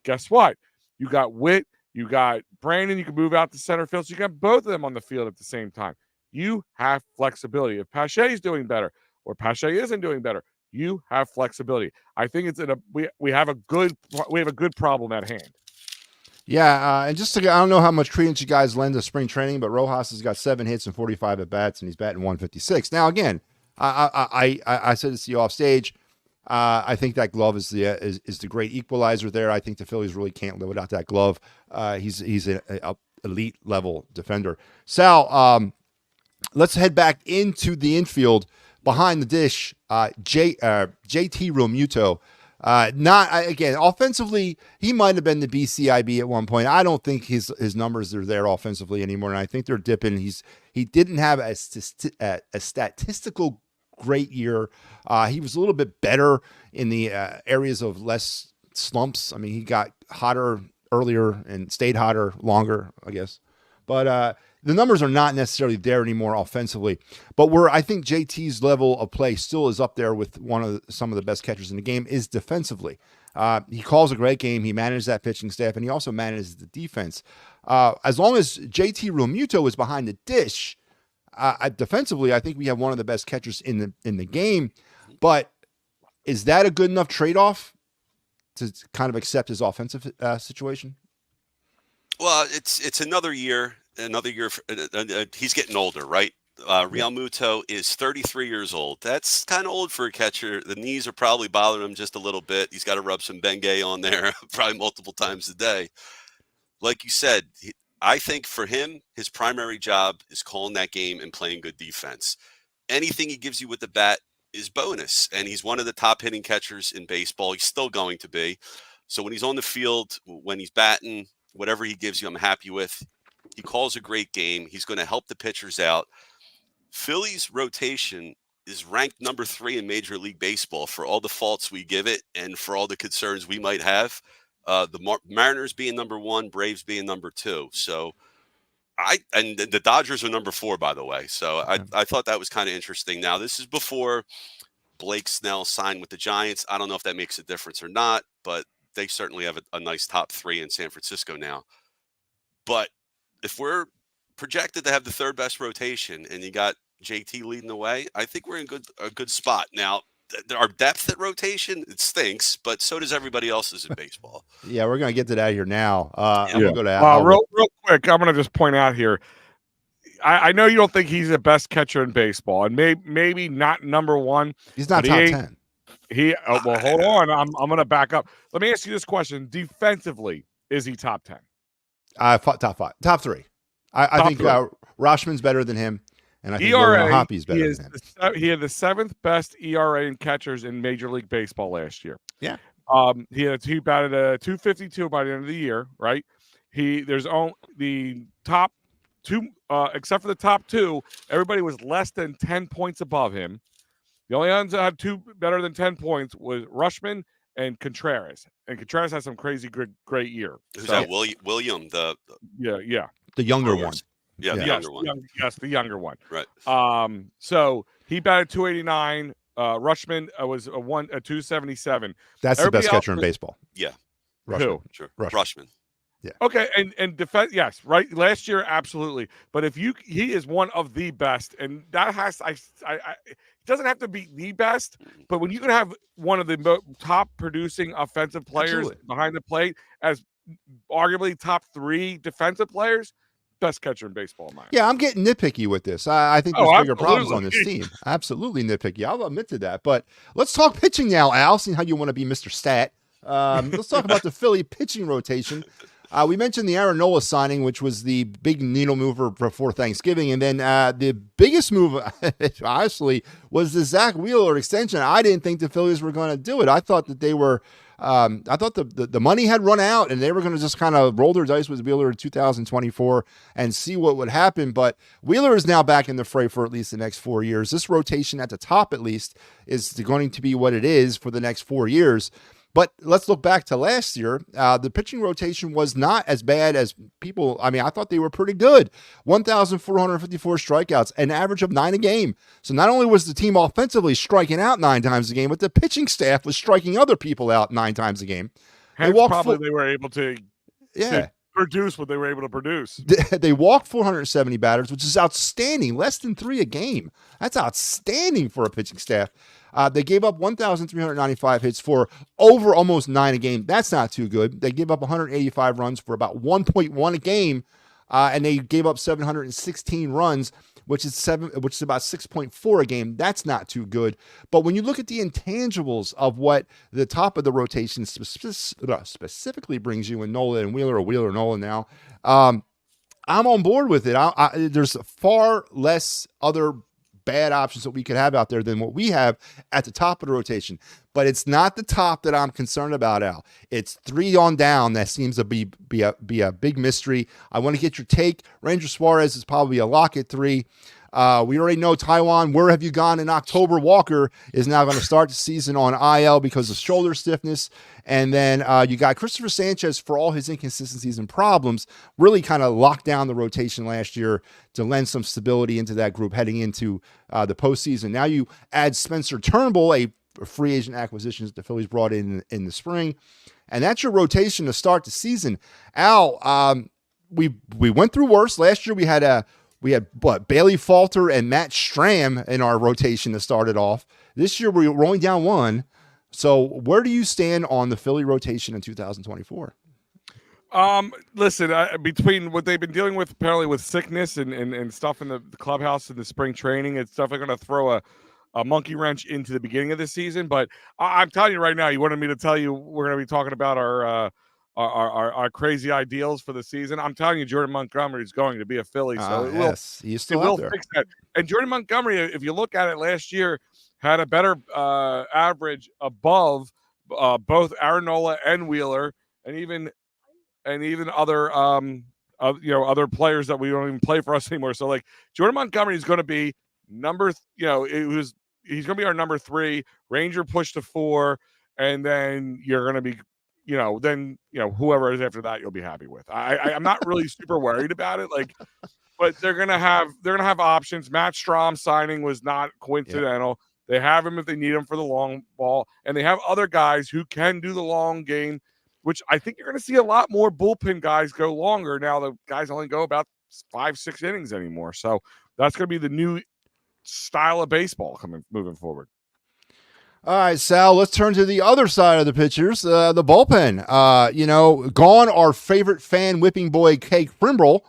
guess what? You got Whit, you got Brandon. You can move out to center field, so you got both of them on the field at the same time. You have flexibility. If Pache is doing better or Pache isn't doing better, you have flexibility. I think we have a good problem at hand. Yeah, and I don't know how much credence you guys lend to spring training, but Rojas has got 7 hits and 45 at bats, and he's batting 156. Now, again, I said this to you off stage. I think that glove is the great equalizer there. I think the Phillies really can't live without that glove. He's an elite level defender. Sal, let's head back into the infield behind the dish. JT Realmuto. Again, offensively, he might have been the BCIB at one point. I don't think his numbers are there offensively anymore, and I think they're dipping. He didn't have a statistical great year. He was a little bit better in the areas of less slumps. I mean, he got hotter earlier and stayed hotter longer, I guess. But the numbers are not necessarily there anymore offensively. But where I think JT's level of play still is up there with some of the best catchers in the game is defensively. He calls a great game. He manages that pitching staff, and he also manages the defense. As long as JT Realmuto is behind the dish, defensively, I think we have one of the best catchers in the game. But is that a good enough trade-off to kind of accept his offensive situation? Well, it's another year. He's getting older, right? Realmuto is 33 years old. That's kind of old for a catcher. The knees are probably bothering him just a little bit. He's got to rub some Bengay on there probably multiple times a day. Like you said, I think for him, his primary job is calling that game and playing good defense. Anything he gives you with the bat, is bonus. And he's one of the top hitting catchers in baseball. He's still going to be. So when he's on the field, when he's batting, whatever he gives you, I'm happy with. He calls a great game. He's going to help the pitchers out. Phillies rotation is ranked number 3 in Major League Baseball for all the faults we give it and for all the concerns we might have. The Mariners being number 1, Braves being number 2. So and the Dodgers are number 4, by the way. So I thought that was kind of interesting. Now, this is before Blake Snell signed with the Giants. I don't know if that makes a difference or not, but they certainly have a nice top 3 in San Francisco now. But if we're projected to have the 3rd best rotation and you got JT leading the way, I think we're in a good spot. Now, our depth at rotation, it stinks, but so does everybody else's in baseball. Yeah, we're going to get to that here now. I'm going to go to Al. Real quick, I'm going to just point out here, I know you don't think he's the best catcher in baseball, and maybe not number 1. He's not top 10. Well, hold on. I'm going to back up. Let me ask you this question. Defensively, is he top 10? Top 5. Top 3. I think Rashman's better than him, and I think Hoppy's better than him. He had the 7th best ERA in catchers in Major League Baseball last year. Yeah. He batted a 252 by the end of the year, right? There's only the top 2, except for the top 2, everybody was less than 10 points above him. The only ones that had 2 better than 10 points was Rashman and Contreras. And Contreras has some crazy great year. Who's that? William, the younger one. Yeah, the younger one. Yes, the younger one. Right. So he batted 289. Rashman was a 277. That's the best catcher in baseball. Yeah. Rashman. Who? Sure. Rashman. Yeah. Okay, and defense, yes, right. Last year, absolutely. But he is one of the best, and that it doesn't have to be the best, but when you can have one of the top producing offensive players behind the plate as arguably top 3 defensive players, best catcher in baseball, in my opinion. Yeah, I'm getting nitpicky with this. I think there's bigger problems on this team. Absolutely nitpicky. I'll admit to that. But let's talk pitching now, Al. Seeing how you want to be Mr. Stat. Let's talk about the Philly pitching rotation. We mentioned the Aaron Nola signing, which was the big needle mover before Thanksgiving. And then the biggest move, honestly, was the Zach Wheeler extension. I didn't think the Phillies were going to do it. I thought that they were I thought the money had run out and they were going to just kind of roll their dice with Wheeler in 2024 and see what would happen. But Wheeler is now back in the fray for at least the next 4 years. This rotation at the top, at least, is going to be what it is for the next 4 years. But let's look back to last year. The pitching rotation was not as bad as people. I mean, I thought they were pretty good. 1,454 strikeouts, an average of 9 a game. So not only was the team offensively striking out 9 times a game, but the pitching staff was striking other people out 9 times a game. They were able to produce what they were able to produce. They walked 470 batters, which is outstanding. Less than 3 a game. That's outstanding for a pitching staff. They gave up 1,395 hits for over almost 9 a game. That's not too good. They gave up 185 runs for about 1.1 a game, and they gave up 716 runs, which is about 6.4 a game. That's not too good. But when you look at the intangibles of what the top of the rotation specifically brings you in Nola and Wheeler, or Wheeler Nola now, I'm on board with it. There's far less other bad options that we could have out there than what we have at the top of the rotation. But it's not the top that I'm concerned about, Al. It's 3 on down that seems to be a big mystery. I want to get your take. Ranger Suarez is probably a lock at 3. We already know Taiwan, where have you gone in October? Walker is now going to start the season on IL because of shoulder stiffness. And then you got Christopher Sanchez, for all his inconsistencies and problems, really kind of locked down the rotation last year to lend some stability into that group heading into the postseason. Now you add Spencer Turnbull, a free agent acquisition that the Phillies brought in the spring. And that's your rotation to start the season. Al, we went through worse. Last year we had Bailey Falter and Matt Stram in our rotation to start it off. This year we're only down 1. So where do you stand on the Philly rotation in 2024? Listen, between what they've been dealing with apparently with sickness and stuff in the clubhouse in the spring training, it's definitely going to throw a monkey wrench into the beginning of the season. But I'm telling you right now, you wanted me to tell you we're going to be talking about our crazy ideals for the season. I'm telling you, Jordan Montgomery is going to be a Philly, so he's it still will out there. fix that. And Jordan Montgomery, if you look at it last year, had a better average above both Aaron Nola and Wheeler, and even other other players that we don't even play for us anymore. So like Jordan Montgomery is going to be he's going to be our number 3. Ranger pushed to 4, and then you're going to be whoever is after that you'll be happy with. I'm not really super worried about it, like, but they're gonna have options. Matt Strom signing was not coincidental. Yep. They have him if they need him for the long ball, and they have other guys who can do the long game, which I think you're going to see a lot more bullpen guys go longer. Now the guys only go about 5-6 innings anymore, so that's going to be the new style of baseball moving forward. All right, Sal, let's turn to the other side of the pitchers, the bullpen. Gone our favorite fan whipping boy, Kay Kimbrell.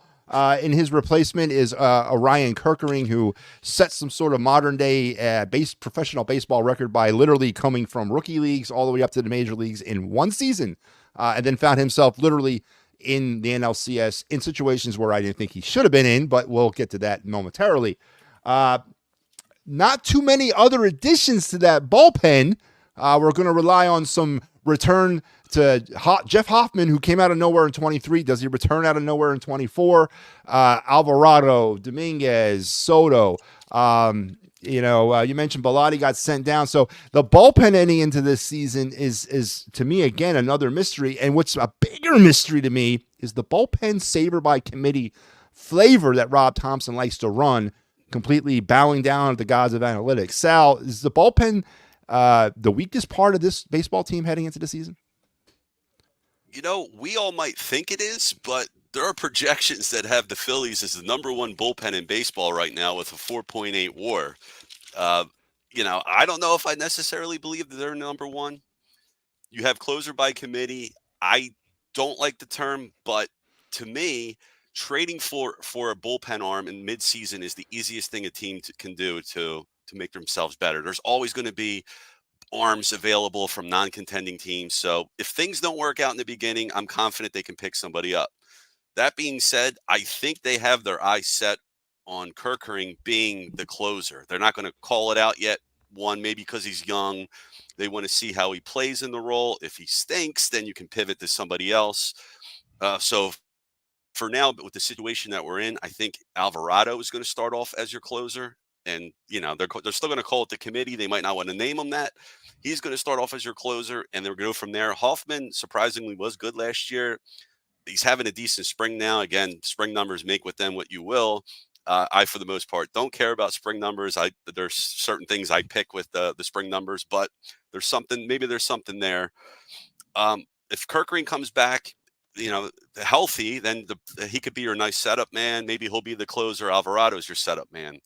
In his replacement is Ryan Kerkering, who set some sort of modern-day professional baseball record by literally coming from rookie leagues all the way up to the major leagues in one season, and then found himself literally in the NLCS in situations where I didn't think he should have been in, but we'll get to that momentarily. Not too many other additions to that bullpen. We're going to rely on some return to Jeff Hoffman, who came out of nowhere in 23. Does he return out of nowhere in 24? Alvarado, Dominguez, Soto. You mentioned Bilotti got sent down. So the bullpen ending into this season is to me, again, another mystery. And what's a bigger mystery to me is the bullpen saver by committee flavor that Rob Thompson likes to run, completely bowing down at the gods of analytics. Sal, is the bullpen the weakest part of this baseball team heading into the season? We all might think it is, but there are projections that have the Phillies as the number 1 bullpen in baseball right now with a 4.8 WAR. I don't know if I necessarily believe that they're number 1. You have closer by committee. I don't like the term, but to me, trading for a bullpen arm in midseason is the easiest thing a team can do to make themselves better. There's always going to be arms available from non-contending teams. So if things don't work out in the beginning, I'm confident they can pick somebody up. That being said, I think they have their eyes set on Kerkering being the closer. They're not going to call it out yet. One, maybe because he's young. They want to see how he plays in the role. If he stinks, then you can pivot to somebody else. So for now, but with the situation that we're in, I think Alvarado is going to start off as your closer. And, they're still going to call it the committee. They might not want to name him that. He's going to start off as your closer, and they're going to go from there. Hoffman, surprisingly, was good last year. He's having a decent spring now. Again, spring numbers, make with them what you will. I, for the most part, don't care about spring numbers. There's certain things I pick with the spring numbers, but maybe there's something there. If Kerkering comes back, healthy, then he could be your nice setup man. Maybe he'll be the closer. Alvarado's your setup man.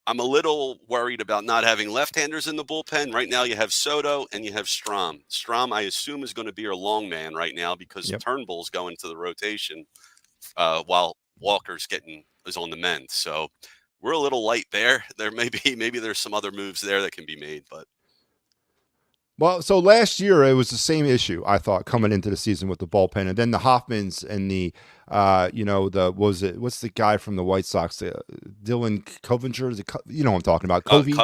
I'm a little worried about not having left-handers in the bullpen. Right now you have Soto and you have Strom. Strom, I assume, is going to be your long man right now because Turnbull's going to the rotation while Walker's is on the mend. So we're a little light there. Maybe there's some other moves there that can be made, but. Well, so last year it was the same issue, I thought, coming into the season with the bullpen, and then the Hoffmans and the, what's the guy from the White Sox, Dylan Covinger? You know what I'm talking about? Covey,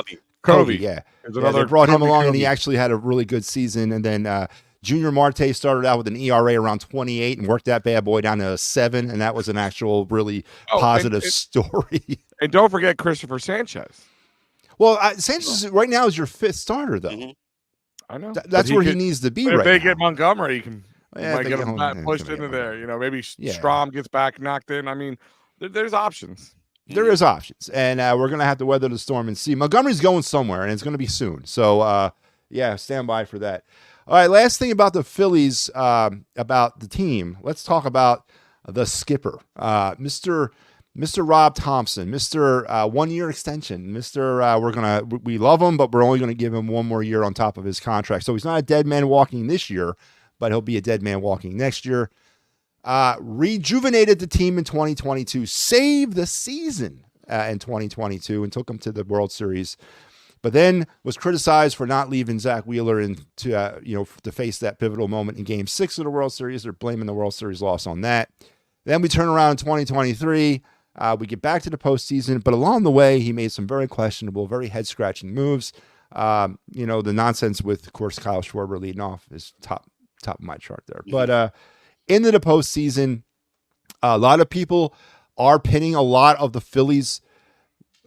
yeah. They brought him along, and he actually had a really good season. And then Junior Marte started out with an ERA around 28 and worked that bad boy down to 7, and that was an actual really positive story. And don't forget Christopher Sanchez. Well, Sanchez right now is your 5th starter, though. Mm-hmm. I know. That's where he needs to be right now. If they get Montgomery, you might get him pushed into there. Maybe Strom gets back knocked in. I mean, there's options. There is options, and we're going to have to weather the storm and see. Montgomery's going somewhere, and it's going to be soon. So, stand by for that. All right, last thing about the Phillies, about the team. Let's talk about the skipper, Mr. Rob Thompson, Mr. 1-year extension, Mr. We love him, but we're only going to give him 1 more year on top of his contract. So he's not a dead man walking this year, but he'll be a dead man walking next year. Rejuvenated the team in 2022, saved the season in 2022, and took them to the World Series. but then was criticized for not leaving Zach Wheeler to to face that pivotal moment in Game 6 of the World Series. They're blaming the World Series loss on that. Then we turn around in 2023. We get back to the postseason, but along the way, he made some very questionable, very head-scratching moves. The nonsense with, of course, Kyle Schwarber leading off is top of my chart there. But into the postseason, a lot of people are pinning a lot of the Phillies'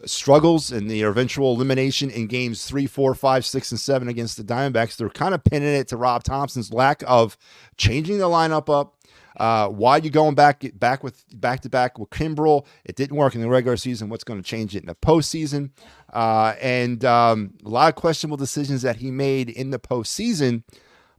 struggles and their eventual elimination in games 3, 4, 5, 6, and 7 against the Diamondbacks. They're kind of pinning it to Rob Thompson's lack of changing the lineup up. Why are you going back to back with Kimbrel? It didn't work in the regular season. What's going to change it in the postseason? And a lot of questionable decisions that he made in the postseason,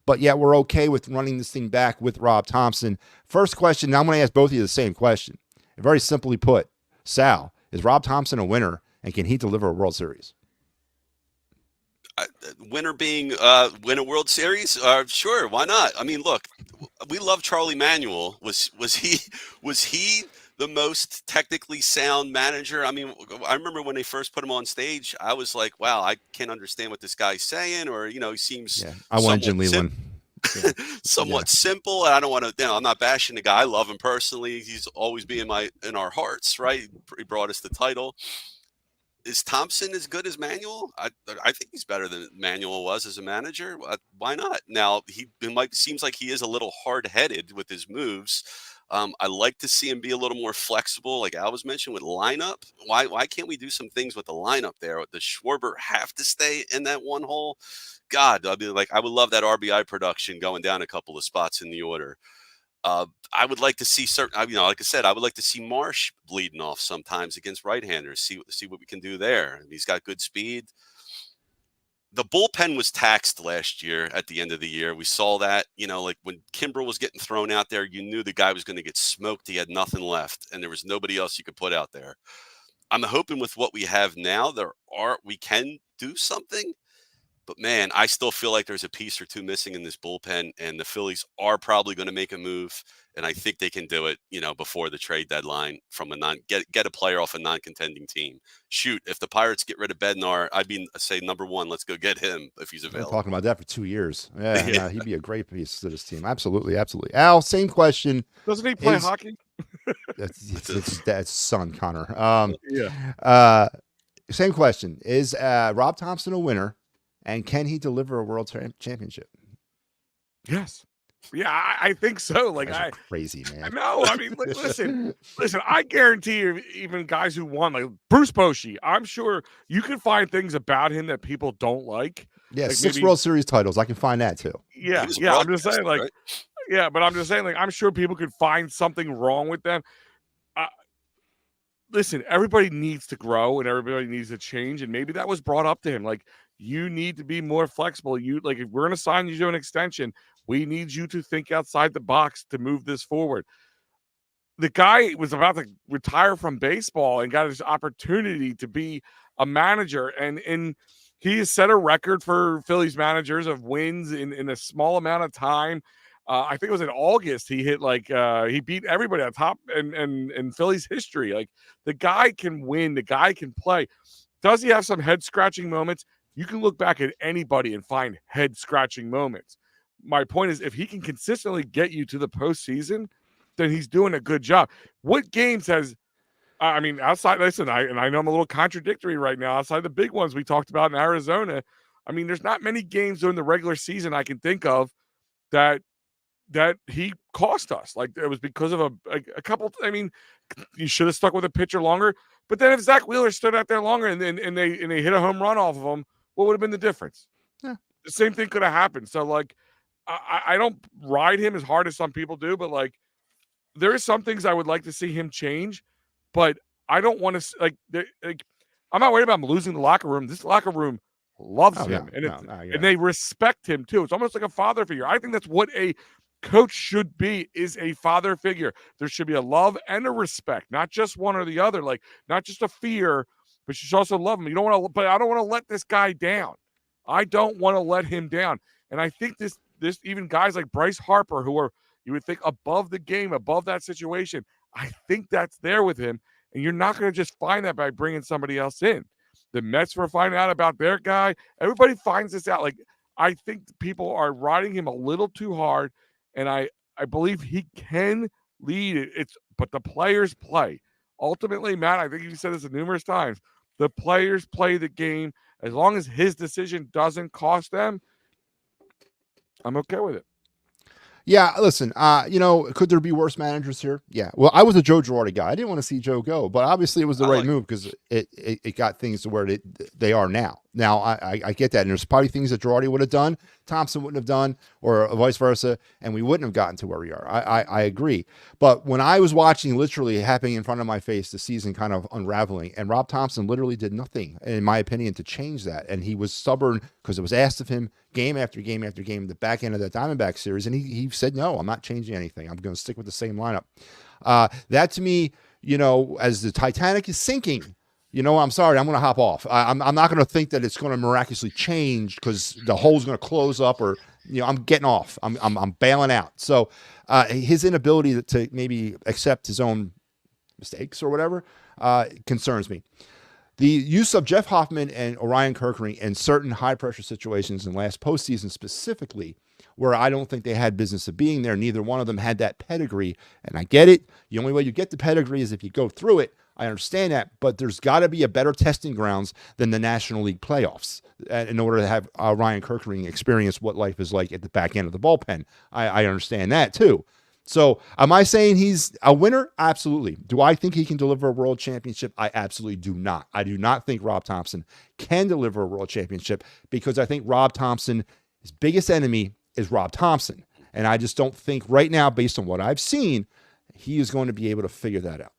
but yet we're okay with running this thing back with Rob Thompson. First question, now I'm going to ask both of you the same question. Very simply put, Sal, is Rob Thompson a winner, and can he deliver a World Series? Winner being win a World Series? Sure, why not? I mean, look, we love Charlie Manuel. Was he the most technically sound manager? I mean, I remember when they first put him on stage, I was like, wow, I can't understand what this guy's saying, or he seems I want Jim Leland. Somewhat simple. And I don't want to, I'm not bashing the guy. I love him personally. He's always be in our hearts, right? He brought us the title. Is Thompson as good as Manuel? I think he's better than Manuel was as a manager. Why not? Now seems like he is a little hard-headed with his moves. I like to see him be a little more flexible, like Al was mentioned with lineup. Why can't we do some things with the lineup there? Does Schwarber have to stay in that one hole? God, I would love that RBI production going down a couple of spots in the order. I would like to see like I said, I would like to see Marsh leading off sometimes against right-handers. See what we can do there. He's got good speed. The bullpen was taxed last year at the end of the year. We saw that, like when Kimbrel was getting thrown out there, you knew the guy was going to get smoked. He had nothing left, and there was nobody else you could put out there. I'm hoping with what we have now, we can do something. But, man, I still feel like there's a piece or two missing in this bullpen, and the Phillies are probably going to make a move, and I think they can do it, before the trade deadline from get a player off a non-contending team. Shoot, if the Pirates get rid of Bednar, I'd say number one, let's go get him if he's available. We're talking about that for 2 years. Yeah, he'd be a great piece to this team. Absolutely. Al, same question. Doesn't he play hockey? That's son, Connor. Same question. Is Rob Thompson a winner? And can he deliver a world championship? Yes. Yeah, I think so. Crazy, man. No, I mean, listen. I guarantee you, even guys who won, like Bruce Bochy, I'm sure you can find things about him that people don't like. Yeah, like 6 World Series titles. I can find that too. Yeah. I'm just saying, right? Yeah, but I'm just saying, I'm sure people could find something wrong with them. Listen, everybody needs to grow and everybody needs to change, and maybe that was brought up to him. Like, you need to be more flexible. If we're going to sign you to an extension, we need you to think outside the box to move this forward. The guy was about to retire from baseball and got his opportunity to be a manager, and he has set a record for Phillies managers of wins in a small amount of time. I think it was in August. He hit he beat everybody at top in Phillies history. Like, the guy can win. The guy can play. Does he have some head scratching moments? You can look back at anybody and find head scratching moments. My point is, if he can consistently get you to the postseason, then he's doing a good job. What games outside, listen, I know I'm a little contradictory right now. Outside the big ones we talked about in Arizona, there's not many games during the regular season I can think of that he cost us. Like, it was because of a couple. You should have stuck with a pitcher longer. But then if Zach Wheeler stood out there longer and they hit a home run off of him, what would have been the difference? Yeah. The same thing could have happened. So, I don't ride him as hard as some people do, but there are some things I would like to see him change, but I don't want to I'm not worried about him losing the locker room. This locker room loves him, and they respect him too. It's almost like a father figure. I think that's what a coach should be, is a father figure. There should be a love and a respect, not just one or the other, not just a fear, but you should also love him. I don't want to let this guy down. I don't want to let him down. And I think this even guys like Bryce Harper, who are, you would think, above the game, above that situation, I think that's there with him. And you're not going to just find that by bringing somebody else in. The Mets were finding out about their guy. Everybody finds this out. Like, I think people are riding him a little too hard, and I believe he can lead it. But the players play. Ultimately, Matt, I think you said this numerous times. The players play the game. As long as his decision doesn't cost them, I'm okay with it. Yeah, listen, could there be worse managers here? Yeah. Well, I was a Joe Girardi guy. I didn't want to see Joe go, but obviously it was the right move because it got things to where they are now. Now, I get that. And there's probably things that Girardi would have done, Thompson wouldn't have done, or vice versa, and we wouldn't have gotten to where we are. I agree. But when I was watching literally happening in front of my face, the season kind of unraveling, and Rob Thompson literally did nothing, in my opinion, to change that. And he was stubborn because it was asked of him game after game after game, the back end of that Diamondback series. And he said, no, I'm not changing anything. I'm going to stick with the same lineup. That to me, as the Titanic is sinking, I'm sorry, I'm going to hop off. I'm not going to think that it's going to miraculously change because the hole's going to close up or, I'm getting off. I'm bailing out. So his inability to maybe accept his own mistakes or whatever concerns me. The use of Jeff Hoffman and Orion Kerkering in certain high-pressure situations in last postseason specifically, where I don't think they had business of being there. Neither one of them had that pedigree, and I get it. The only way you get the pedigree is if you go through it. I understand that, but there's got to be a better testing grounds than the National League playoffs in order to have Ryan Kerkering experience what life is like at the back end of the bullpen. I understand that, too. So am I saying he's a winner? Absolutely. Do I think he can deliver a world championship? I absolutely do not. I do not think Rob Thompson can deliver a world championship because I think Rob Thompson, his biggest enemy is Rob Thompson. And I just don't think right now, based on what I've seen, he is going to be able to figure that out.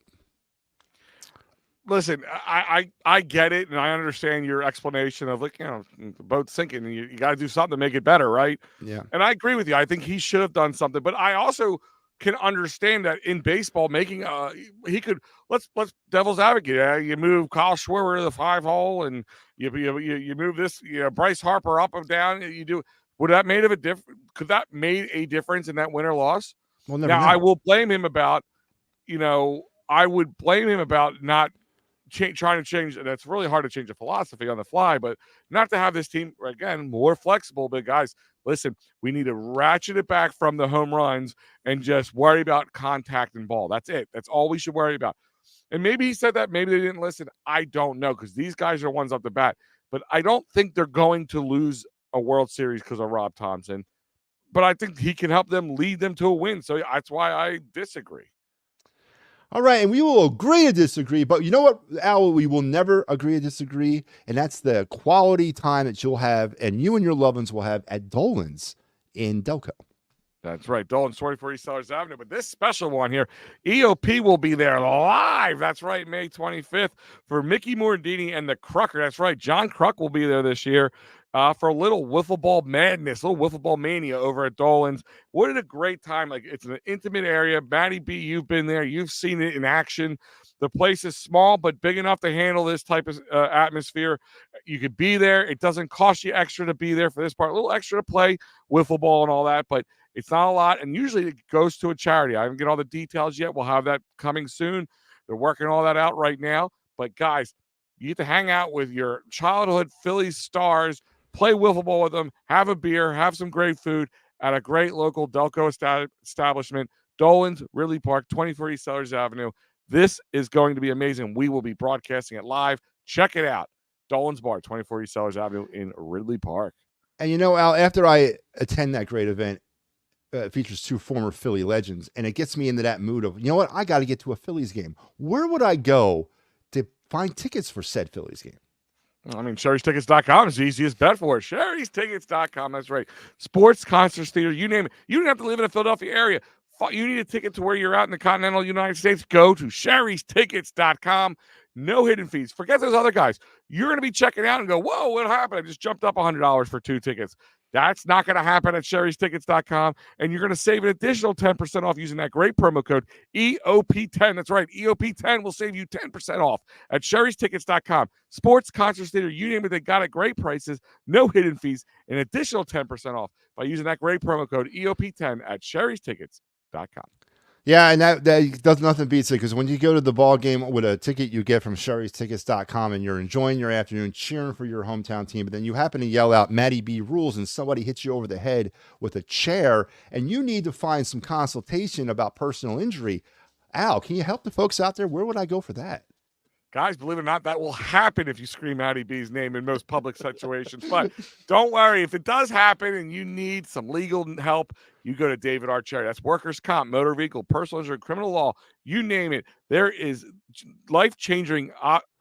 Listen, I get it, and I understand your explanation of the boat's sinking, and you got to do something to make it better, right? Yeah. And I agree with you. I think he should have done something, but I also can understand that in baseball, making he could let's devil's advocate. You move Kyle Schwarber to the 5-hole, and you move this Bryce Harper up and down. You do. Would that made of a difference? Could that made a difference in that win or loss? Well, never now know. I will blame him about I would blame him about not trying to change. That's really hard to change a philosophy on the fly, but not to have this team again more flexible. But guys, listen, we need to ratchet it back from the home runs and just worry about contact and ball. That's it. That's all we should worry about. And maybe he said that, maybe they didn't listen. I don't know, because these guys are ones off the bat. But I don't think they're going to lose a World Series because of Rob Thompson. But I think he can help them lead them to a win. So that's why I disagree. All right, and we will agree to disagree, but you know what, Al, we will never agree to disagree, and that's the quality time that you'll have, and you and your loved ones will have at Dolan's in Delco. That's right, Dolan's 24 East Sellers Avenue. But this special one here, EOP will be there live. That's right, May 25th for Mickey Mordini and the Crucker. That's right, John Kruk will be there this year for a little wiffle ball madness, a little wiffle ball mania over at Dolan's. What a great time. Like, it's an intimate area. Matty B, you've been there. You've seen it in action. The place is small, but big enough to handle this type of atmosphere. You could be there. It doesn't cost you extra to be there for this part. A little extra to play wiffle ball and all that, but it's not a lot, and usually it goes to a charity. I haven't get all the details yet. We'll have that coming soon. They're working all that out right now. But, guys, you get to hang out with your childhood Phillies stars, play wiffle ball with them, have a beer, have some great food at a great local Delco establishment, Dolan's, Ridley Park, 24 East Sellers Avenue. This is going to be amazing. We will be broadcasting it live. Check it out. Dolan's Bar, 24 East Sellers Avenue in Ridley Park. And, Al, after I attend that great event, features two former Philly legends, and it gets me into that mood of, you know what, I got to get to a Phillies game. Where would I go to find tickets for said Phillies game? I mean, Sherry'sTickets.com is the easiest bet for it. Sherry'sTickets.com, that's right. Sports, concerts, theater, you name it. You don't have to live in the Philadelphia area. You need a ticket to where you're out in the continental United States, go to Sherry'sTickets.com. No hidden fees. Forget those other guys. You're going to be checking out and go, whoa, what happened? I just jumped up $100 for 2 tickets. That's not going to happen at Sherry'sTickets.com, and you're going to save an additional 10% off using that great promo code EOP10. That's right, EOP10 will save you 10% off at Sherry'sTickets.com. Sports, concerts, theater, you name it, they got it. Great prices, no hidden fees, an additional 10% off by using that great promo code EOP10 at Sherry'sTickets.com. Yeah, and that does nothing beats it, because when you go to the ball game with a ticket you get from Sherry'sTickets.com and you're enjoying your afternoon cheering for your hometown team, but then you happen to yell out Matty B rules and somebody hits you over the head with a chair and you need to find some consultation about personal injury. Al, can you help the folks out there? Where would I go for that? Guys, believe it or not, that will happen if you scream Matty B's name in most public situations. But don't worry, if it does happen and you need some legal help, you go to David R. Cherry. That's workers' comp, motor vehicle, personal injury, criminal law, you name it. There is life-changing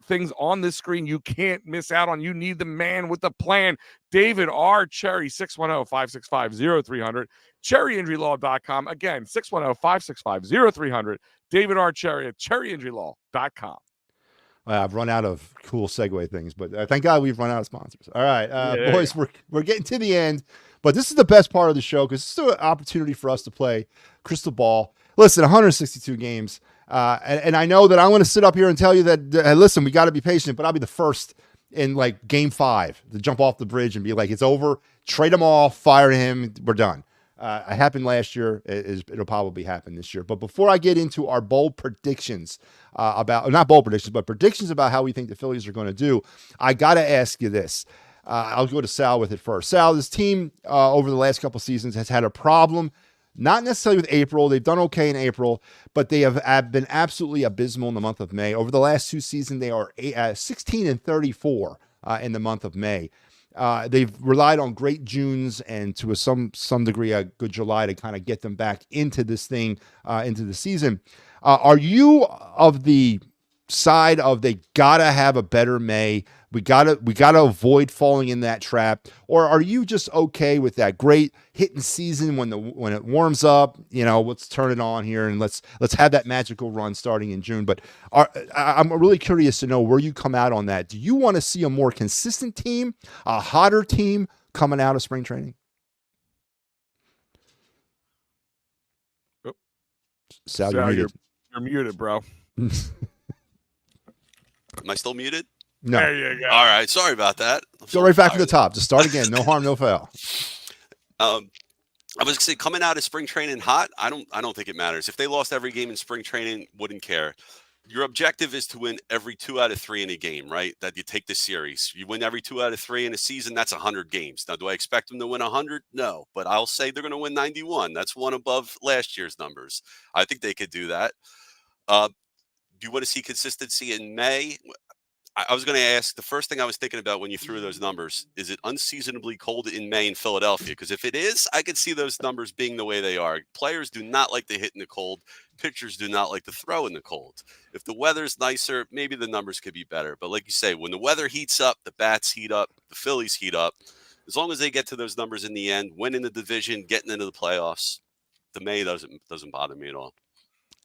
things on this screen you can't miss out on. You need the man with the plan. David R. Cherry, 610-565-0300, cherryinjurylaw.com. Again, 610-565-0300. David R. Cherry at cherryinjurylaw.com. I've run out of cool segue things, but thank God we've run out of sponsors. All right, boys, we're getting to the end, but this is the best part of the show because it's still an opportunity for us to play Crystal Ball. Listen, 162 games, and I know that I'm going to sit up here and tell you that, listen, we got to be patient, but I'll be the first in like game 5 to jump off the bridge and be like, it's over, trade them all, fire him, we're done. It happened last year. It'll probably happen this year. But before I get into our bold predictions not bold predictions, but predictions about how we think the Phillies are going to do, I got to ask you this. I'll go to Sal with it first. Sal, this team over the last couple seasons has had a problem, not necessarily with April. They've done okay in April, but they have been absolutely abysmal in the month of May. Over the last 2 seasons, they are 16-34 in the month of May. They've relied on great Junes and to some degree a good July to kind of get them back into this thing, into the season. Are you of the side of they gotta have a better May? We gotta avoid falling in that trap, or are you just okay with that great hitting season when it warms up? You know, let's turn it on here and let's have that magical run starting in June. But I'm really curious to know where you come out on that. Do you want to see a more consistent team, a hotter team coming out of spring training? Oh. Sal, you're muted, bro. Am I still muted? No. There you go. All right. Sorry about that. Go right back to the top. Just start again. No harm, no foul. I was going to say, coming out of spring training hot, I don't think it matters. If they lost every game in spring training, wouldn't care. Your objective is to win every 2 out of 3 in a game, right? That you take the series. You win every 2 out of 3 in a season, that's 100 games. Now, do I expect them to win 100? No. But I'll say they're going to win 91. That's one above last year's numbers. I think they could do that. Do you want to see consistency in May? I was going to ask, the first thing I was thinking about when you threw those numbers, is it unseasonably cold in May in Philadelphia? Because if it is, I could see those numbers being the way they are. Players do not like to hit in the cold. Pitchers do not like to throw in the cold. If the weather's nicer, maybe the numbers could be better. But like you say, when the weather heats up, the bats heat up, the Phillies heat up. As long as they get to those numbers in the end, winning the division, getting into the playoffs, the May doesn't bother me at all.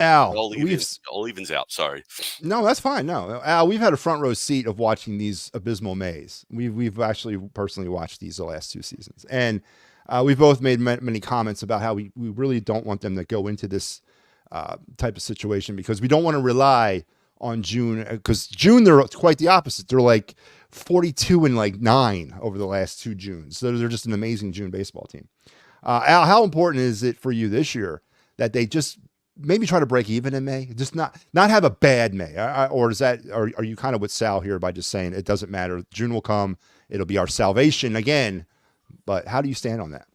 Al, all evens out. Sorry. No, that's fine. No, Al, we've had a front row seat of watching these abysmal Mays. We've actually personally watched these the last 2 seasons, and we've both made many comments about how we really don't want them to go into this type of situation because we don't want to rely on June. Because June, they're quite the opposite. They're like 42 and like 9 over the last 2 Junes. So they're just an amazing June baseball team. Al, how important is it for you this year that they just maybe try to break even in May, just not have a bad May, or is that, are you kind of with Sal here by just saying it doesn't matter, June will come, it'll be our salvation again? But how do you stand on that?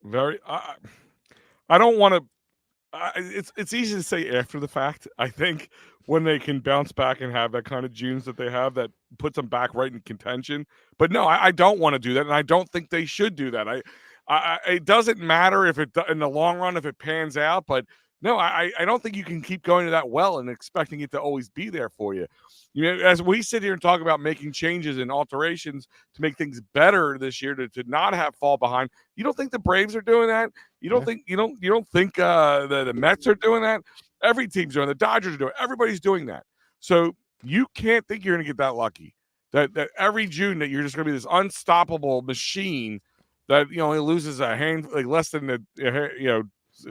I don't want to. It's easy to say after the fact. I think when they can bounce back and have that kind of Junes that they have, that puts them back right in contention. But no, I don't want to do that, and I don't think they should do that. It doesn't matter if it in the long run if it pans out, but no, I don't think you can keep going to that well and expecting it to always be there for you. You know, as we sit here and talk about making changes and alterations to make things better this year to not have fall behind, you don't think the Braves are doing that? You don't think you don't think the Mets are doing that? Every team's doing it. The Dodgers are doing it. Everybody's doing that. So you can't think you're going to get that lucky. That every June that you're just going to be this unstoppable machine that only loses a hand, like less than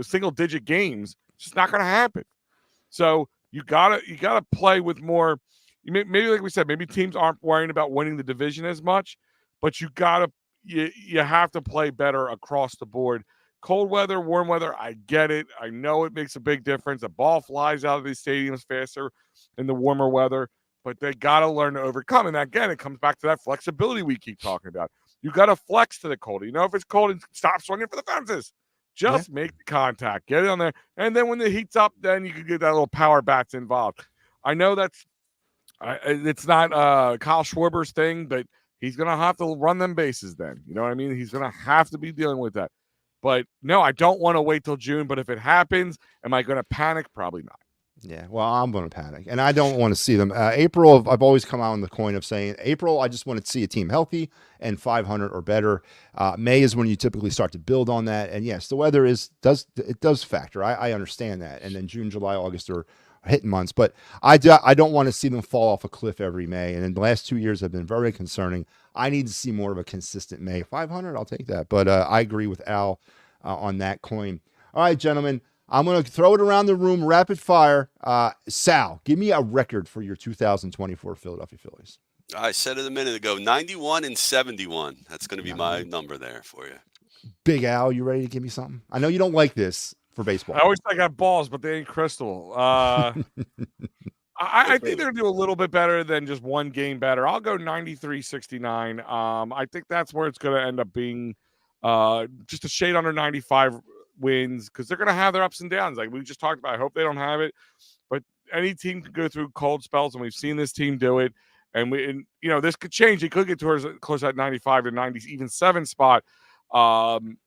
single digit games. It's just not going to happen. So you gotta play with more. Maybe like we said, maybe teams aren't worrying about winning the division as much, but you have to play better across the board. Cold weather, warm weather, I get it. I know it makes a big difference. The ball flies out of these stadiums faster in the warmer weather, but they got to learn to overcome. And again, it comes back to that flexibility we keep talking about. You got to flex to the cold. If it's cold, and stop swinging for the fences. Just make the contact, get it on there. And then when the heat's up, then you can get that little power bats involved. I know it's not Kyle Schwarber's thing, but he's going to have to run them bases then. You know what I mean? He's going to have to be dealing with that. But no, I don't want to wait till June. But if it happens, am I going to panic? Probably not. Yeah, well, I'm going to panic, and I don't want to see them. April, I've always come out on the coin of saying April, I just want to see a team healthy and 500 or better. May is when you typically start to build on that, and yes, the weather does factor. I understand that, and then June, July, August are hitting months, but I don't want to see them fall off a cliff every May. And in the last 2 years have been very concerning. I need to see more of a consistent May. 500, I'll take that, but I agree with Al on that coin. All right, gentlemen. I'm going to throw it around the room, rapid fire. Sal, give me a record for your 2024 Philadelphia Phillies. I said it a minute ago, 91 and 71. That's going to be my number there for you. Big Al, you ready to give me something? I know you don't like this for baseball. I always think I got balls, but they ain't crystal. I think they're going to do a little bit better than just one game better. I'll go 93-69. I think that's where it's going to end up being just a shade under 95 wins, because they're going to have their ups and downs like we just talked about. I hope they don't have it, but any team can go through cold spells, and we've seen this team do it. And this could change. It could get towards close to that 95 to 90, even 7 spot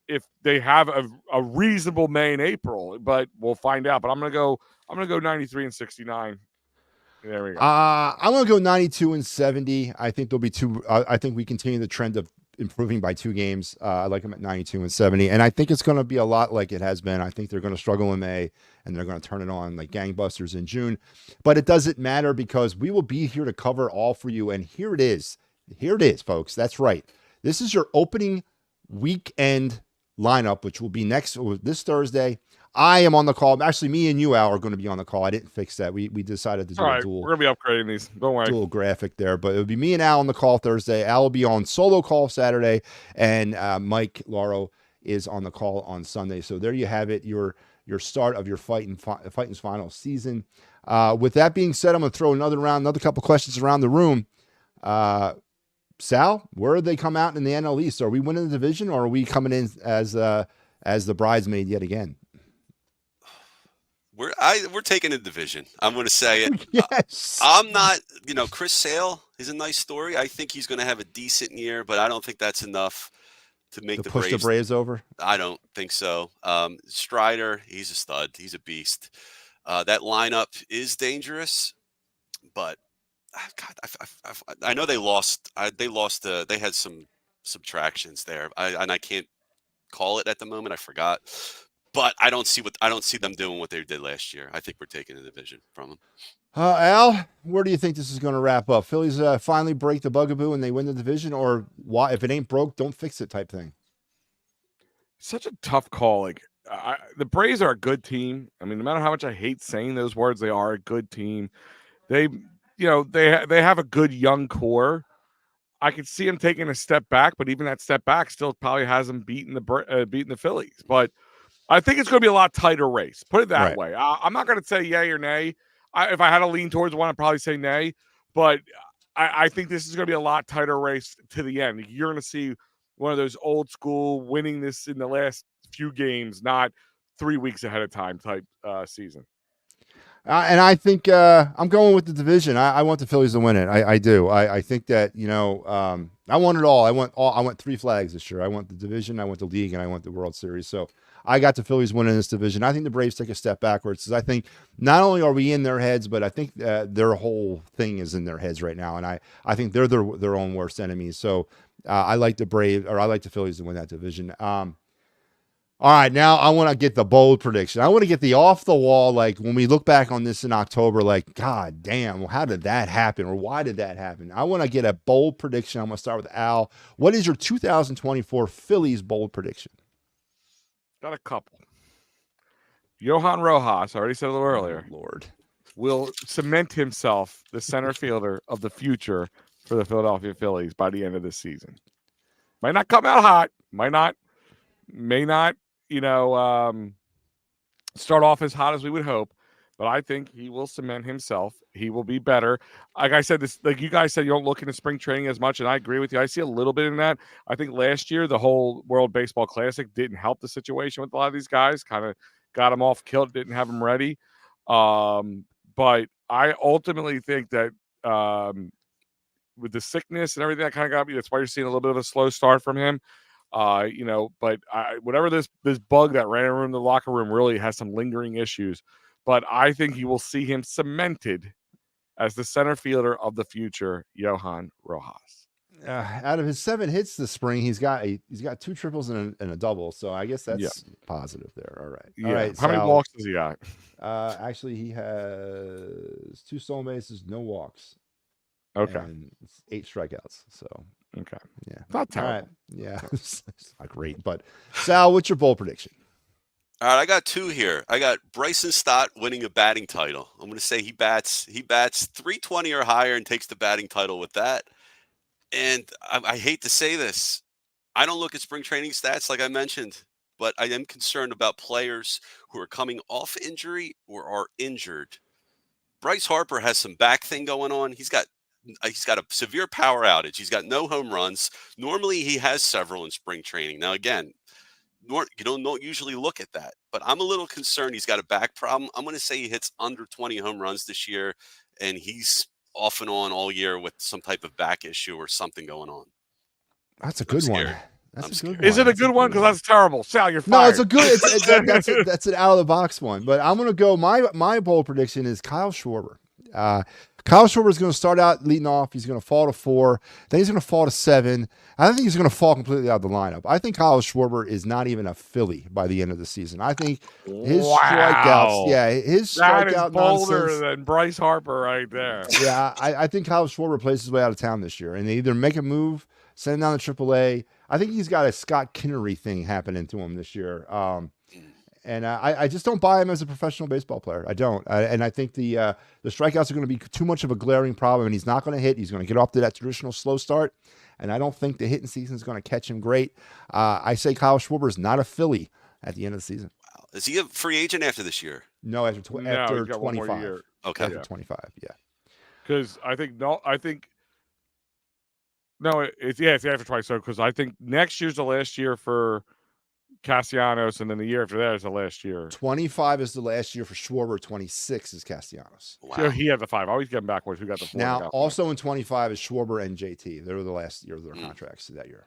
if they have a reasonable May and April, but we'll find out. But I'm gonna go 93 and 69. There we go. I'm gonna go 92 and 70. I think there'll be two. I think we continue the trend of improving by 2 games. I like them at 92 and 70, and I think it's going to be a lot like it has been. I think they're going to struggle in May, and they're going to turn it on like gangbusters in June. But it doesn't matter, because we will be here to cover all for you. And here it is, folks. That's right. This is your opening weekend lineup, which will be this Thursday. I am on the call. Actually, me and you, Al, are going to be on the call. I didn't fix that. We decided to do a dual. We're going to be upgrading these. Don't worry. Dual graphic there. But it would be me and Al on the call Thursday. Al will be on solo call Saturday. And Mike Lauro is on the call on Sunday. So there you have it, your start of your Phightins Phinal season. With that being said, I'm going to throw another couple questions around the room. Sal, where do they come out in the NL East? Are we winning the division, or are we coming in as the bridesmaid yet again? We're taking a division. I'm going to say it. Yes. I'm not, Chris Sale is a nice story. I think he's going to have a decent year, but I don't think that's enough to make the push the Braves over. I don't think so. Strider, he's a stud. He's a beast. That lineup is dangerous, but God, I know they lost. They had some subtractions there, and I can't call it at the moment. I forgot. But I don't see them doing what they did last year. I think we're taking a division from them. Al, where do you think this is going to wrap up? Phillies finally break the bugaboo and they win the division, or why? If it ain't broke, don't fix it type thing. Such a tough call. Like the Braves are a good team. I mean, no matter how much I hate saying those words, they are a good team. They have a good young core. I could see them taking a step back, but even that step back still probably has them beating the Phillies. But I think it's going to be a lot tighter race. Put it that way. I'm not going to say yay or nay. If I had to lean towards one, I'd probably say nay. But I think this is going to be a lot tighter race to the end. You're going to see one of those old school winning this in the last few games, not 3 weeks ahead of time type season. And I think I'm going with the division. I want the Phillies to win it. I do. I think that, I want it all. I want 3 flags this year. I want the division, I want the league, and I want the World Series. So I got the Phillies winning this division. I think the Braves take a step backwards, because I think not only are we in their heads, but I think their whole thing is in their heads right now. And I think they're their own worst enemies. So I like the Phillies to win that division. All right, now I want to get the bold prediction. I want to get the off the wall, like when we look back on this in October, like, God damn, well, how did that happen, or why did that happen? I want to get a bold prediction. I'm going to start with Al. What is your 2024 Phillies bold prediction? Got a couple. Johan Rojas, I already said a little earlier, Lord, will cement himself the center fielder of the future for the Philadelphia Phillies by the end of this season. Might not come out hot, may not. start off as hot as we would hope, but I think he will cement himself. He will be better. Like I said, like you guys said, you don't look into spring training as much, and I agree with you. I see a little bit in that. I think last year the whole World Baseball Classic didn't help the situation with a lot of these guys. Kind of got them off killed, didn't have them ready. But I ultimately think that with the sickness and everything that kind of got me, that's why you're seeing a little bit of a slow start from him. But whatever this bug that ran around the locker room really has some lingering issues. But I think you will see him cemented as the center fielder of the future, Johan Rojas. Out of his 7 hits this spring, he's got 2 triples and a double. So I guess that's positive there. All right. Yeah. All right. How many walks does he got? Actually, he has 2 stolen bases, no walks. Okay. And 8 strikeouts. So okay. Yeah. Not terrible. All right. Yeah. It's not great. But Sal, what's your bold prediction? All right, I got 2 here. I got Bryson Stott winning a batting title. I'm going to say he bats 320 or higher and takes the batting title with that. And I hate to say this, I don't look at spring training stats like I mentioned, but I am concerned about players who are coming off injury or are injured. Bryce Harper has some back thing going on. He's got a severe power outage. He's got no home runs. Normally, he has several in spring training. Now, again, you don't usually look at that, but I'm a little concerned he's got a back problem. I'm going to say he hits under 20 home runs this year, and he's off and on all year with some type of back issue or something going on. That's a good one. That's a good one. Is it a good one? Because that's terrible. Sal, you're fired. No, it's a good. That's an out of the box one. But I'm going to go. My bold prediction is Kyle Schwarber. Kyle Schwarber is going to start out leading off. He's going to fall to 4. Then he's going to fall to 7. I think he's going to fall completely out of the lineup. I think Kyle Schwarber is not even a Philly by the end of the season. I think his strikeouts, his that strikeout is bolder nonsense, than Bryce Harper right there. Yeah, I think Kyle Schwarber plays his way out of town this year, and they either make a move, send him down to AAA. I think he's got a Scott Kinnery thing happening to him this year. And I just don't buy him as a professional baseball player. I don't. And I think the strikeouts are going to be too much of a glaring problem, and he's not going to hit. He's going to get off to that traditional slow start, and I don't think the hitting season is going to catch him great. I say Kyle Schwarber is not a Philly at the end of the season. Wow. Is he a free agent after this year? No, after 25. Okay. After 25, yeah. Because it's after twice. So because I think next year's the last year for Castellanos, and then the year after that is the last year. 25 is the last year for Schwarber. 26 is Castellanos. Wow. So he had the 5. I always get him backwards. Who got the 4? Now, also in 25 is Schwarber and JT. They were the last year of their contracts that year.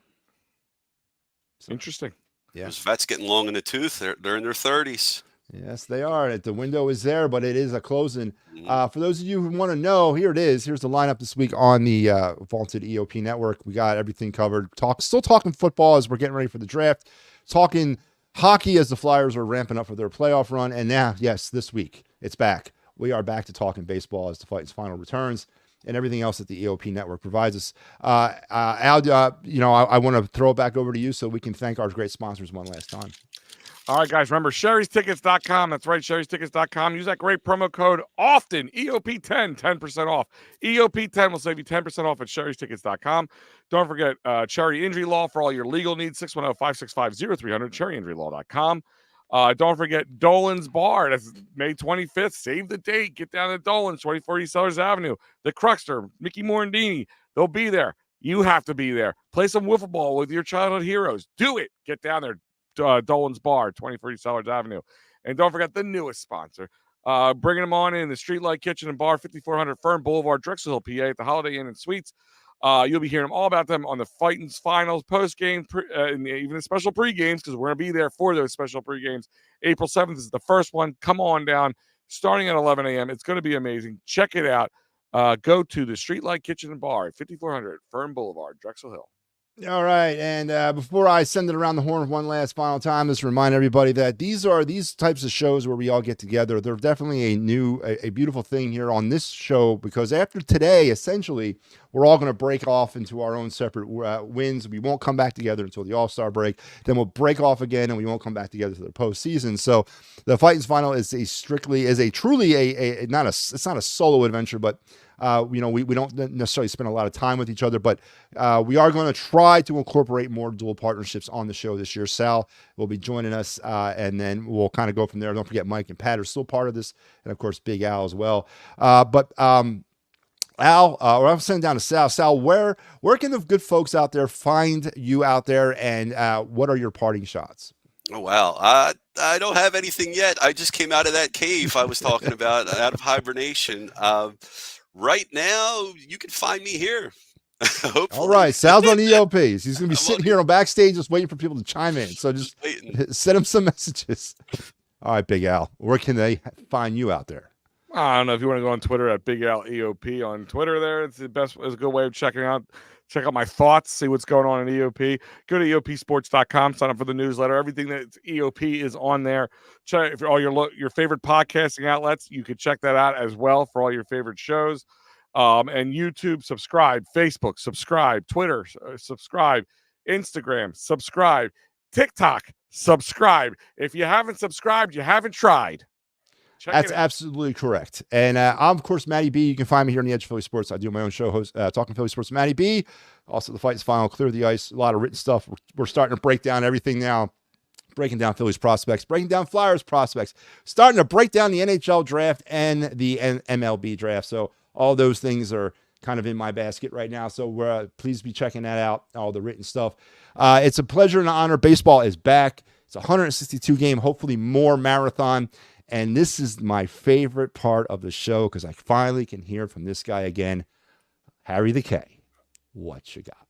So, interesting. Yeah. Those vets getting long in the tooth. They're in their 30s. Yes, they are. The window is there, but it is a closing. For those of you who want to know, here it is. Here's the lineup this week on the Vaulted EOP Network. We got everything covered. Still talking football as we're getting ready for the draft. Talking hockey as the Flyers are ramping up for their playoff run. And now, yes, this week, it's back. We are back to talking baseball as the Phightins Phinal returns and everything else that the EOP Network provides us. Al, I want to throw it back over to you so we can thank our great sponsors one last time. All right, guys, remember, Sherry'sTickets.com. That's right, Sherry'sTickets.com. Use that great promo code often, EOP10, 10% off. EOP10 will save you 10% off at Sherry'sTickets.com. Don't forget, Cherry Injury Law for all your legal needs, 610-565-0300, CherryInjuryLaw.com. Don't forget Dolan's Bar. That's May 25th. Save the date. Get down to Dolan's, 24 East Sellers Avenue. The Cruxter, Mickey Morandini, they'll be there. You have to be there. Play some wiffle ball with your childhood heroes. Do it. Get down there. Dolan's Bar, 23 Sellers Avenue. And don't forget the newest sponsor, bringing them on in the Streetlight Kitchen and Bar, 5400 Fern Boulevard, Drexel Hill, PA, at the Holiday Inn and Suites. You'll be hearing all about them on the Phightins Finals post-game, and even the special pre-games, because we're going to be there for those special pre-games. April 7th is the first one. Come on down, starting at 11 a.m. It's going to be amazing. Check it out. Go to the Streetlight Kitchen and Bar, 5400 Fern Boulevard, Drexel Hill. All right, and before I send it around the horn one last final time, let's remind everybody that these types of shows where we all get together. They're definitely a beautiful thing here on this show, because after today, essentially, we're all going to break off into our own separate wins. We won't come back together until the All-Star break. Then we'll break off again, and we won't come back together to the postseason. So the Phightins Phinal is it's not a solo adventure, but we don't necessarily spend a lot of time with each other, but we are going to try to incorporate more dual partnerships on the show this year. Sal will be joining us, and then we'll kind of go from there. Don't forget Mike and Pat are still part of this, and of course Big Al as well. But Al, I'm sending down to Sal. Sal, where can the good folks out there find you out there, and what are your parting shots? Oh, wow. I don't have anything yet. I just came out of that cave I was talking about, out of hibernation. Right now, you can find me here. Hopefully. All right. Sal's on EOPs. He's going to be sitting here on backstage just waiting for people to chime in. So just send him some messages. All right, Big Al, where can they find you out there? I don't know if you want to go on Twitter at Big Al EOP on Twitter. There, it's a good way of check out my thoughts, see what's going on in EOP. Go to EOPsports.com, sign up for the newsletter. Everything that EOP is on there. Check if all your favorite podcasting outlets. You can check that out as well for all your favorite shows. And YouTube, subscribe. Facebook, subscribe. Twitter, subscribe. Instagram, subscribe. TikTok, subscribe. If you haven't subscribed, you haven't tried. That's absolutely correct. And I'm, of course, Matty B. You can find me here on the Edge of Philly Sports. I do my own show, Talking Philly Sports, Matty B. Also, the Phightins Phinal, Clear the Ice, a lot of written stuff. We're starting to break down everything now, breaking down Phillies prospects, breaking down Flyers prospects, starting to break down the NHL draft and the MLB draft. So all those things are kind of in my basket right now. So please be checking that out, all the written stuff. It's a pleasure and an honor. Baseball is back. It's a 162 game, hopefully more marathon. And this is my favorite part of the show because I finally can hear from this guy again. Harry the K, what you got?